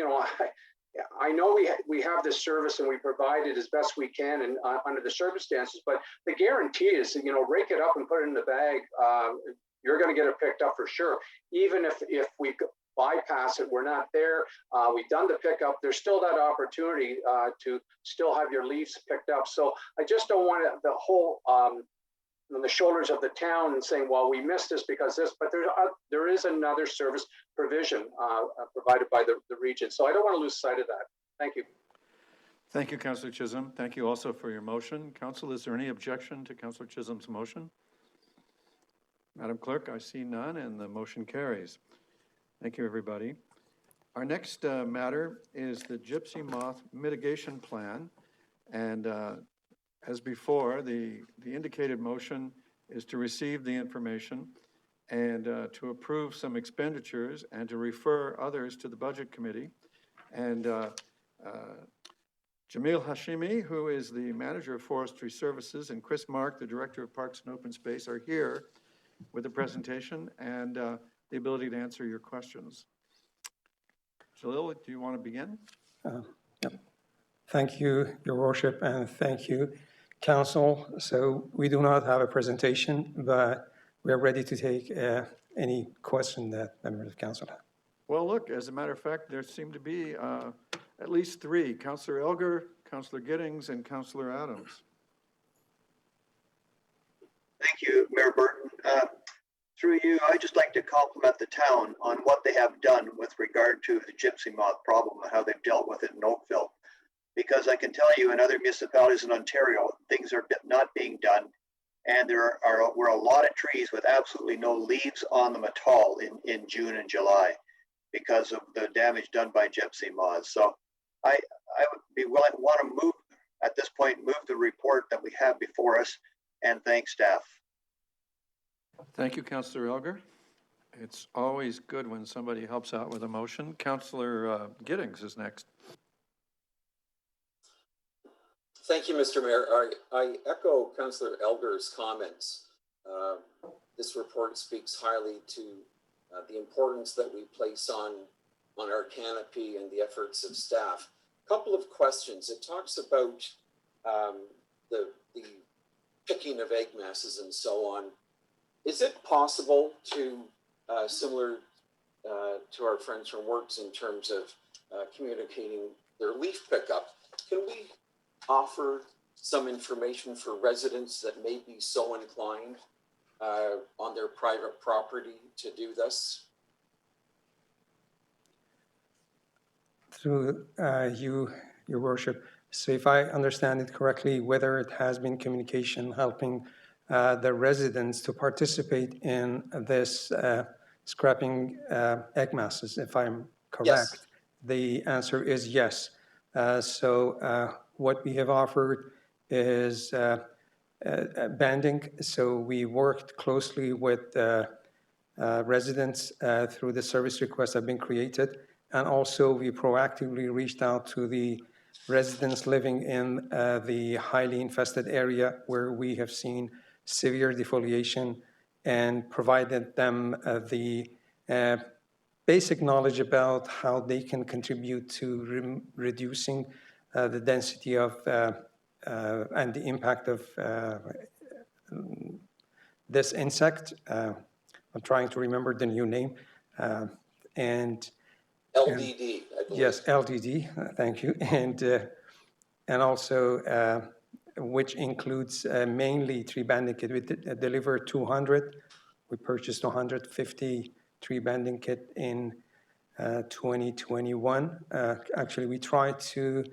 N: I know we have this service and we provide it as best we can and under the circumstances, but the guarantee is, rake it up and put it in the bag. You're going to get it picked up for sure. Even if we bypass it, we're not there. We've done the pickup. There's still that opportunity to still have your leaves picked up. So I just don't want the whole on the shoulders of the town and saying, well, we missed this because this, but there is another service provision provided by the region. So I don't want to lose sight of that. Thank you.
A: Thank you, Councillor Chisholm. Thank you also for your motion. Council, is there any objection to Councillor Chisholm's motion? Madam Clerk, I see none, and the motion carries. Thank you, everybody. Our next matter is the gypsy moth mitigation plan. And as before, the indicated motion is to receive the information and to approve some expenditures and to refer others to the Budget Committee. And Jamil Hashimi, who is the Manager of Forestry Services, and Chris Mark, the Director of Parks and Open Space, are here with the presentation and the ability to answer your questions. Jalil, do you want to begin?
F: Yep. Thank you, Your Worship, and thank you, Council. So we do not have a presentation, but we are ready to take any question that members of Council have.
A: Well, look, as a matter of fact, there seemed to be a at least three, Councillor Elgar, Councillor Giddings, and Councillor Adams.
G: Thank you, Mayor Burton. Through you, I'd just like to compliment the town on what they have done with regard to the gypsy moth problem and how they've dealt with it in Oakville. Because I can tell you in other municipalities in Ontario, things are not being done. And there were a lot of trees with absolutely no leaves on them at all in June and July because of the damage done by gypsy moths. So I would be willing, want to move at this point, move the report that we have before us, and thank staff.
A: Thank you, Councillor Elgar. It's always good when somebody helps out with a motion. Councillor Giddings is next.
V: Thank you, Mr. Mayor. I echo Councillor Elgar's comments. This report speaks highly to the importance that we place on our canopy and the efforts of staff. A couple of questions. It talks about the picking of egg masses and so on. Is it possible to, similar to our friends from Works in terms of communicating their leaf pickup, can we offer some information for residents that may be so inclined on their private property to do this?
F: Through you, Your Worship. So if I understand it correctly, whether it has been communication helping the residents to participate in this scrapping egg masses, if I'm correct, yes. The answer is yes. What we have offered is banding. So we worked closely with residents through the service requests that have been created. And also we proactively reached out to the residents living in the highly infested area where we have seen severe defoliation and provided them the basic knowledge about how they can contribute to reducing the density of and the impact of this insect. I'm trying to remember the new name.
V: LDD, I believe.
F: Yes, LDD, thank you. And also, which includes mainly tree banding kit. We delivered 200. We purchased 150 tree banding kit in 2021. Actually, we tried to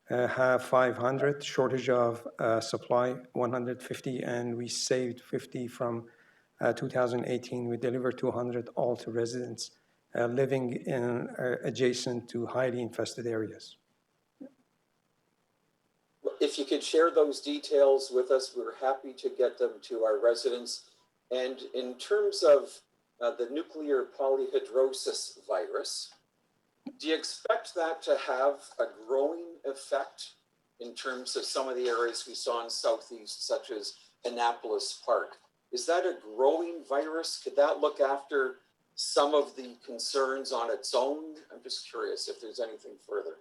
F: have 500, shortage of supply, 150, and we saved 50 from 2018. We delivered 200 all to residents living in adjacent to highly infested areas.
V: If you could share those details with us, we're happy to get them to our residents. And in terms of the nuclear polyhedrosis virus, do you expect that to have a growing effect in terms of some of the areas we saw in Southeast, such as Annapolis Park? Is that a growing virus? Could that look after some of the concerns on its own? I'm just curious if there's anything further.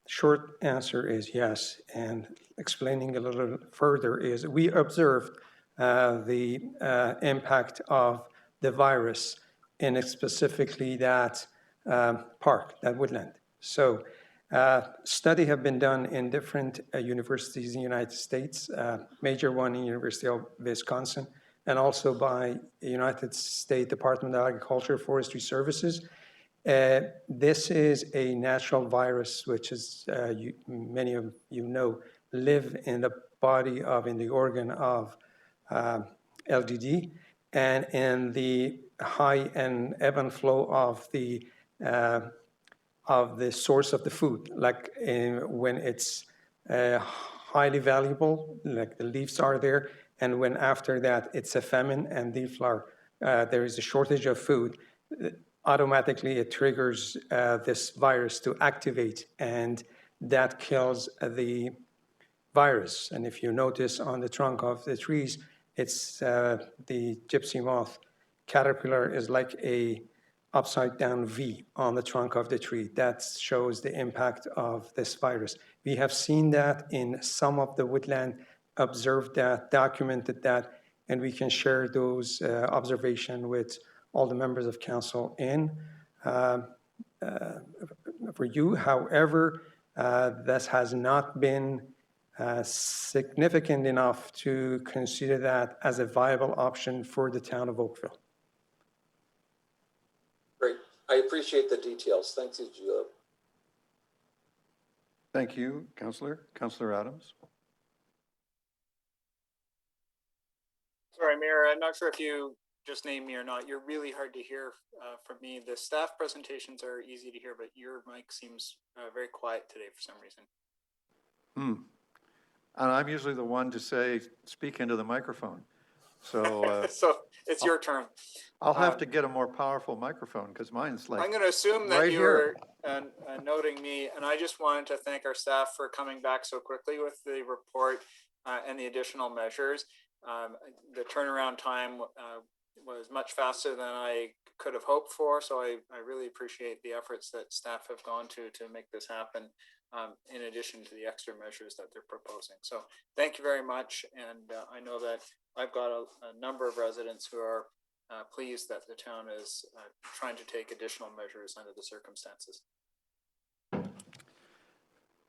F: Short answer is yes. And explaining a little further is we observed the impact of the virus in specifically that park, that woodland. So studies have been done in different universities in the United States, major one in University of Wisconsin, and also by the United States Department of Agriculture and Forestry Services. This is a natural virus, which is, many of you know, live in the body of, in the organ of LDD, and in the high and ebb and flow of the source of the food, like when it's highly valuable, like the leaves are there, and when after that it's a famine and there is a shortage of food, automatically it triggers this virus to activate, and that kills the virus. And if you notice on the trunk of the trees, it's the gypsy moth caterpillar is like a upside down V on the trunk of the tree. That shows the impact of this virus. We have seen that in some of the woodland, observed that, documented that, and we can share those observations with all the members of council in for you. However, this has not been significant enough to consider that as a viable option for the town of Oakville.
V: Great. I appreciate the details. Thanks, Julio.
A: Thank you, Councillor. Councillor Adams.
R: Sorry, Mayor, I'm not sure if you just named me or not. You're really hard to hear from me. The staff presentations are easy to hear, but your mic seems very quiet today for some reason.
A: And I'm usually the one to say, speak into the microphone. So,
R: so it's your turn.
A: I'll have to get a more powerful microphone because mine's like
R: I'm going to assume that
A: right
R: you
A: here.
R: were noting me, and I just wanted to thank our staff for coming back so quickly with the report and the additional measures. The turnaround time was much faster than I could have hoped for, so I really appreciate the efforts that staff have gone to make this happen, in addition to the extra measures that they're proposing. So thank you very much, and I know that I've got a number of residents who are pleased that the town is trying to take additional measures under the circumstances.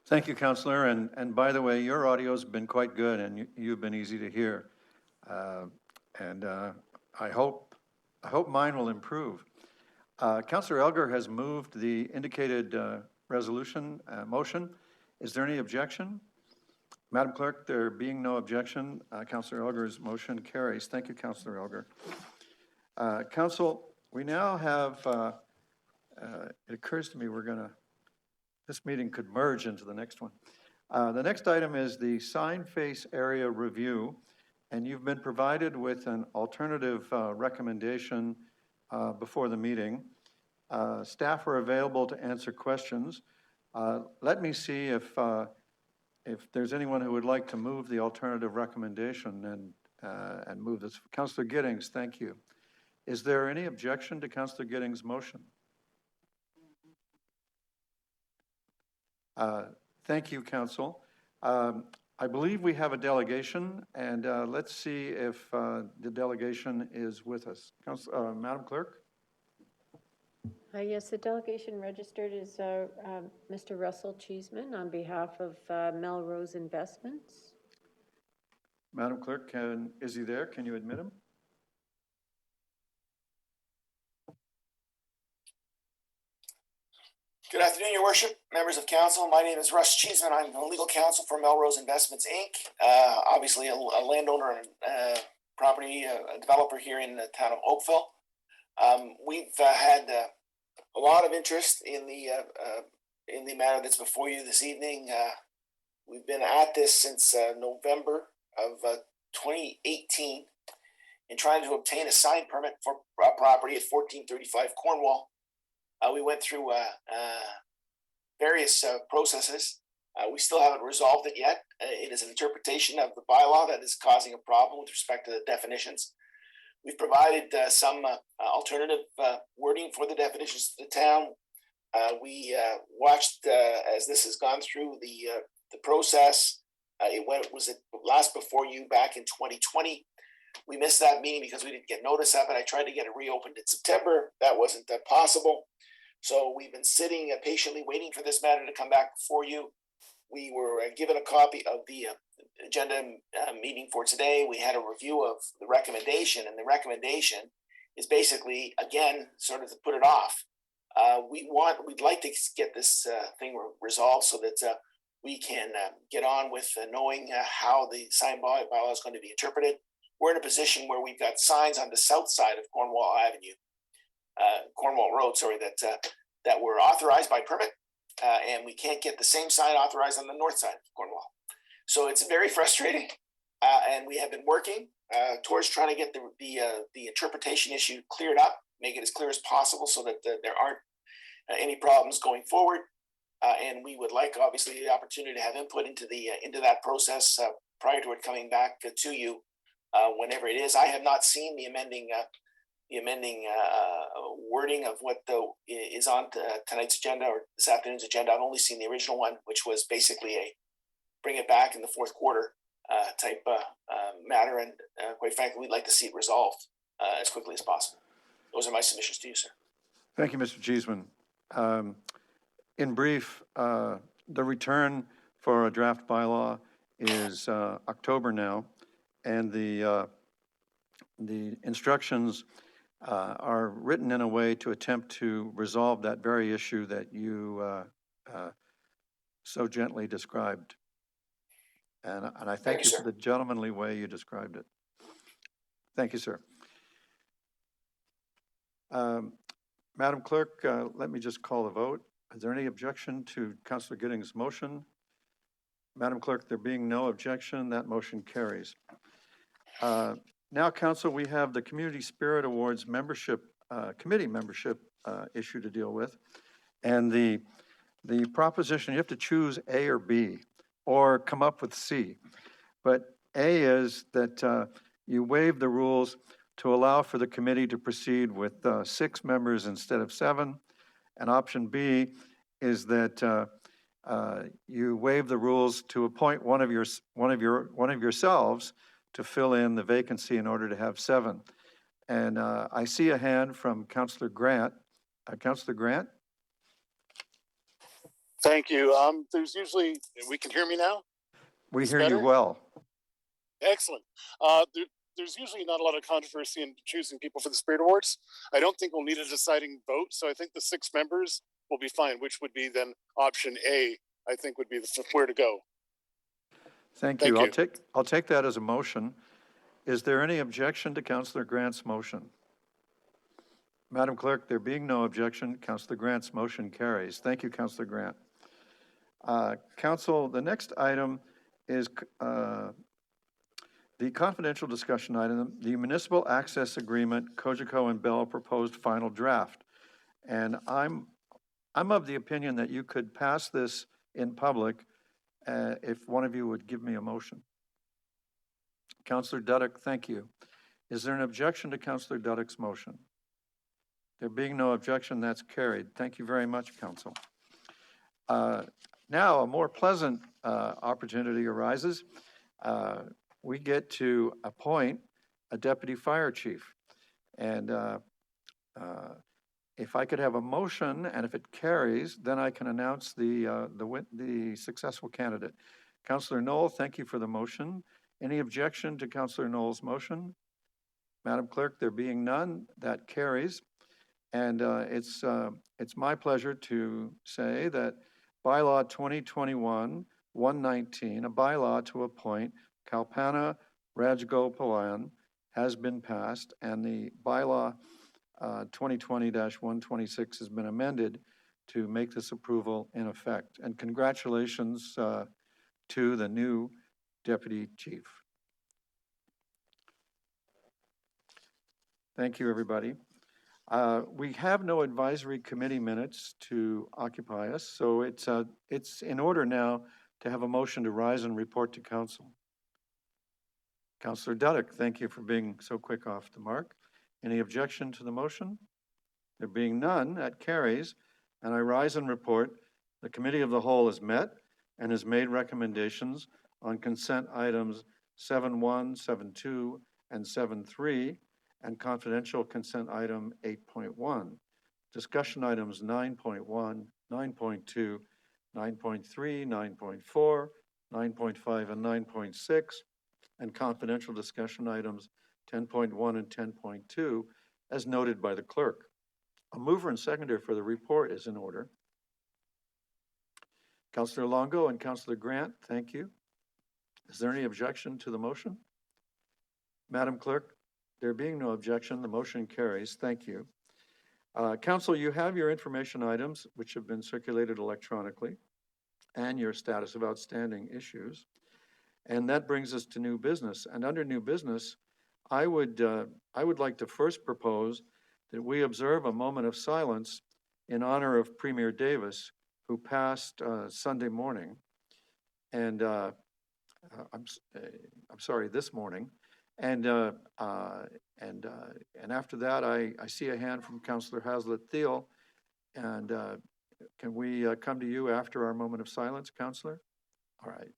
A: Thank you, Councillor. And by the way, your audio's been quite good and you've been easy to hear. I hope mine will improve. Councillor Elgar has moved the indicated resolution motion. Is there any objection? Madam Clerk, there being no objection, Councillor Elgar's motion carries. Thank you, Councillor Elgar. Council, we now have, it occurs to me this meeting could merge into the next one. The next item is the sign face area review, and you've been provided with an alternative recommendation before the meeting. Staff are available to answer questions. Let me see if there's anyone who would like to move the alternative recommendation and move this. Councillor Giddings, thank you. Is there any objection to Councillor Giddings' motion? Thank you, Council. I believe we have a delegation, and let's see if the delegation is with us. Madam Clerk?
H: Yes, the delegation registered is Mr. Russell Cheeseman on behalf of Melrose Investments.
A: Madam Clerk, is he there? Can you admit him?
J: Good afternoon, Your Worship, members of council. My name is Russ Cheeseman. I'm the legal counsel for Melrose Investments, Inc. Obviously a landowner and property developer here in the town of Oakville. We've had a lot of interest in the matter that's before you this evening. We've been at this since November of 2018 in trying to obtain a sign permit for a property at 1435 Cornwall. We went through various processes. We still haven't resolved it yet. It is an interpretation of the bylaw that is causing a problem with respect to the definitions. We've provided some alternative wording for the definitions to the town. We watched as this has gone through the process. It was last before you back in 2020. We missed that meeting because we didn't get notice of it. I tried to get it reopened in September. That wasn't possible. So we've been sitting patiently waiting for this matter to come back before you. We were given a copy of the agenda meeting for today. We had a review of the recommendation, and the recommendation is basically, again, sort of to put it off. We'd like to get this thing resolved so that we can get on with knowing how the sign bylaw is going to be interpreted. We're in a position where we've got signs on the south side of Cornwall Road, that were authorized by permit, and we can't get the same sign authorized on the north side of Cornwall. So it's very frustrating, and we have been working towards trying to get the interpretation issue cleared up, make it as clear as possible so that there aren't any problems going forward. And we would like, obviously, the opportunity to have input into that process prior to it coming back to you whenever it is. I have not seen the amending wording of what is on tonight's agenda or this afternoon's agenda. I've only seen the original one, which was basically a bring it back in the fourth quarter type matter. And quite frankly, we'd like to see it resolved as quickly as possible. Those are my submissions to you, sir.
A: Thank you, Mr. Cheeseman. In brief, the return for a draft bylaw is October now, and the instructions are written in a way to attempt to resolve that very issue that you so gently described. And I thank you for the gentlemanly way you described it. Thank you, sir. Madam Clerk, let me just call the vote. Is there any objection to Councillor Giddings' motion? Madam Clerk, there being no objection, that motion carries. Now, Council, we have the Community Spirit Awards membership, committee membership issue to deal with. And the proposition, you have to choose A or B, or come up with C. But A is that you waive the rules to allow for the committee to proceed with 6 members instead of 7. And option B is that you waive the rules to appoint one of yourselves to fill in the vacancy in order to have 7. And I see a hand from Councillor Grant. Councillor Grant?
E: Thank you. There's usually, we can hear me now?
A: We hear you well.
E: Excellent. There's usually not a lot of controversy in choosing people for the Spirit Awards. I don't think we'll need a deciding vote, so I think the 6 members will be fine, which would be then option A, I think would be the where to go.
A: Thank you. I'll take that as a motion. Is there any objection to Councillor Grant's motion? Madam Clerk, there being no objection, Councillor Grant's motion carries. Thank you, Councillor Grant. Council, the next item is the confidential discussion item, the Municipal Access Agreement, Cogeco and Bell proposed final draft. And I'm of the opinion that you could pass this in public if one of you would give me a motion. Councillor Duddeck, thank you. Is there an objection to Councillor Duddeck's motion? There being no objection, that's carried. Thank you very much, Council. Now, a more pleasant opportunity arises. We get to appoint a deputy fire chief. And if I could have a motion, and if it carries, then I can announce the successful candidate. Councillor Knoll, thank you for the motion. Any objection to Councillor Knoll's motion? Madam Clerk, there being none, that carries. And it's my pleasure to say that bylaw 2021-119, a bylaw to appoint Kalpana Rajgopalan, has been passed, and the bylaw 2020-126 has been amended to make this approval in effect. And congratulations to the new deputy chief. Thank you, everybody. We have no advisory committee minutes to occupy us, so it's in order now to have a motion to rise and report to council. Councillor Duddeck, thank you for being so quick off the mark. Any objection to the motion? There being none, that carries, and I rise and report the Committee of the Whole is met and has made recommendations on consent items 7.1, 7.2, and 7.3, and confidential consent item 8.1. Discussion items 9.1, 9.2, 9.3, 9.4, 9.5, and 9.6, and confidential discussion items 10.1 and 10.2, as noted by the clerk. A mover and seconder for the report is in order. Councillor Longo and Councillor Grant, thank you. Is there any objection to the motion? Madam Clerk, there being no objection, the motion carries. Thank you. Council, you have your information items, which have been circulated electronically, and your status of outstanding issues. And that brings us to new business. And under new business, I would like to first propose that we observe a moment of silence in honor of Premier Davis, who passed Sunday morning, and I'm sorry, this morning. And after that, I see a hand from Councillor Haslett-Thiel. And can we come to you after our moment of silence, Councillor? All right.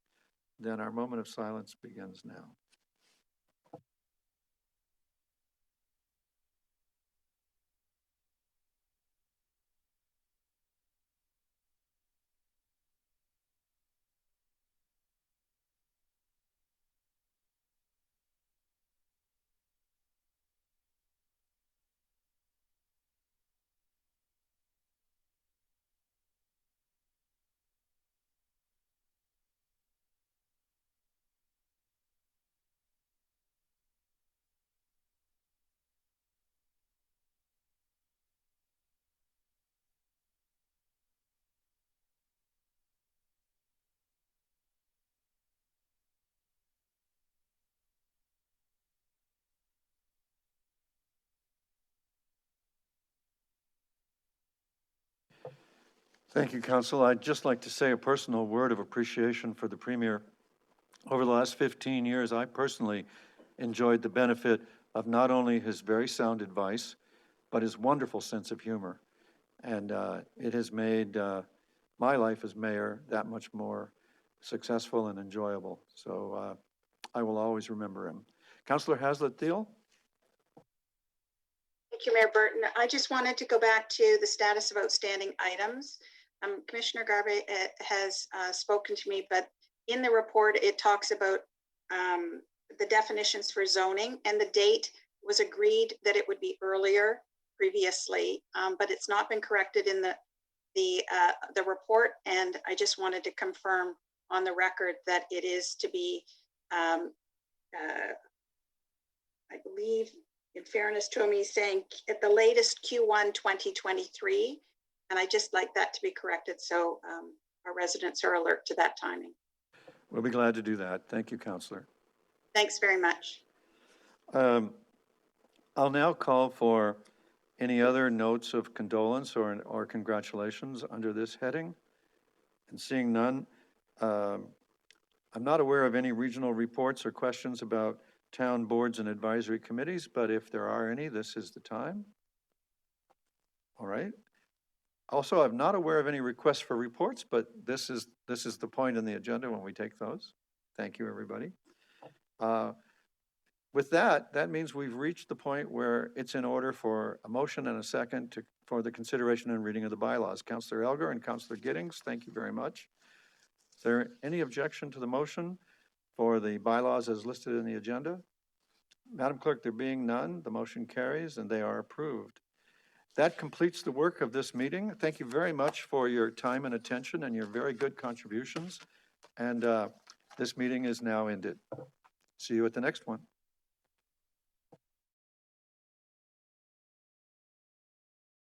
A: Then our moment of silence begins now. Thank you, Council. I'd just like to say a personal word of appreciation for the Premier. Over the last 15 years, I personally enjoyed the benefit of not only his very sound advice, but his wonderful sense of humor. And it has made my life as mayor that much more successful and enjoyable. So I will always remember him. Councillor Haslett-Thiel?
D: Thank you, Mayor Burton. I just wanted to go back to the status of outstanding items. Commissioner Garbe has spoken to me, but in the report, it talks about the definitions for zoning, and the date was agreed that it would be earlier previously, but it's not been corrected in the report. And I just wanted to confirm on the record that it is to be, I believe, in fairness to him, he's saying at the latest Q1 2023. And I just like that to be corrected so our residents are alert to that timing.
A: We'll be glad to do that. Thank you, Councillor.
D: Thanks very much.
A: I'll now call for any other notes of condolence or congratulations under this heading. And seeing none, I'm not aware of any regional reports or questions about town boards and advisory committees, but if there are any, this is the time. All right. Also, I'm not aware of any requests for reports, but this is the point in the agenda when we take those. Thank you, everybody. With that means we've reached the point where it's in order for a motion and a second for the consideration and reading of the bylaws. Councillor Elgar and Councillor Giddings, thank you very much. Is there any objection to the motion for the bylaws as listed in the agenda? Madam Clerk, there being none, the motion carries and they are approved. That completes the work of this meeting. Thank you very much for your time and attention and your very good contributions. And this meeting is now ended. See you at the next one.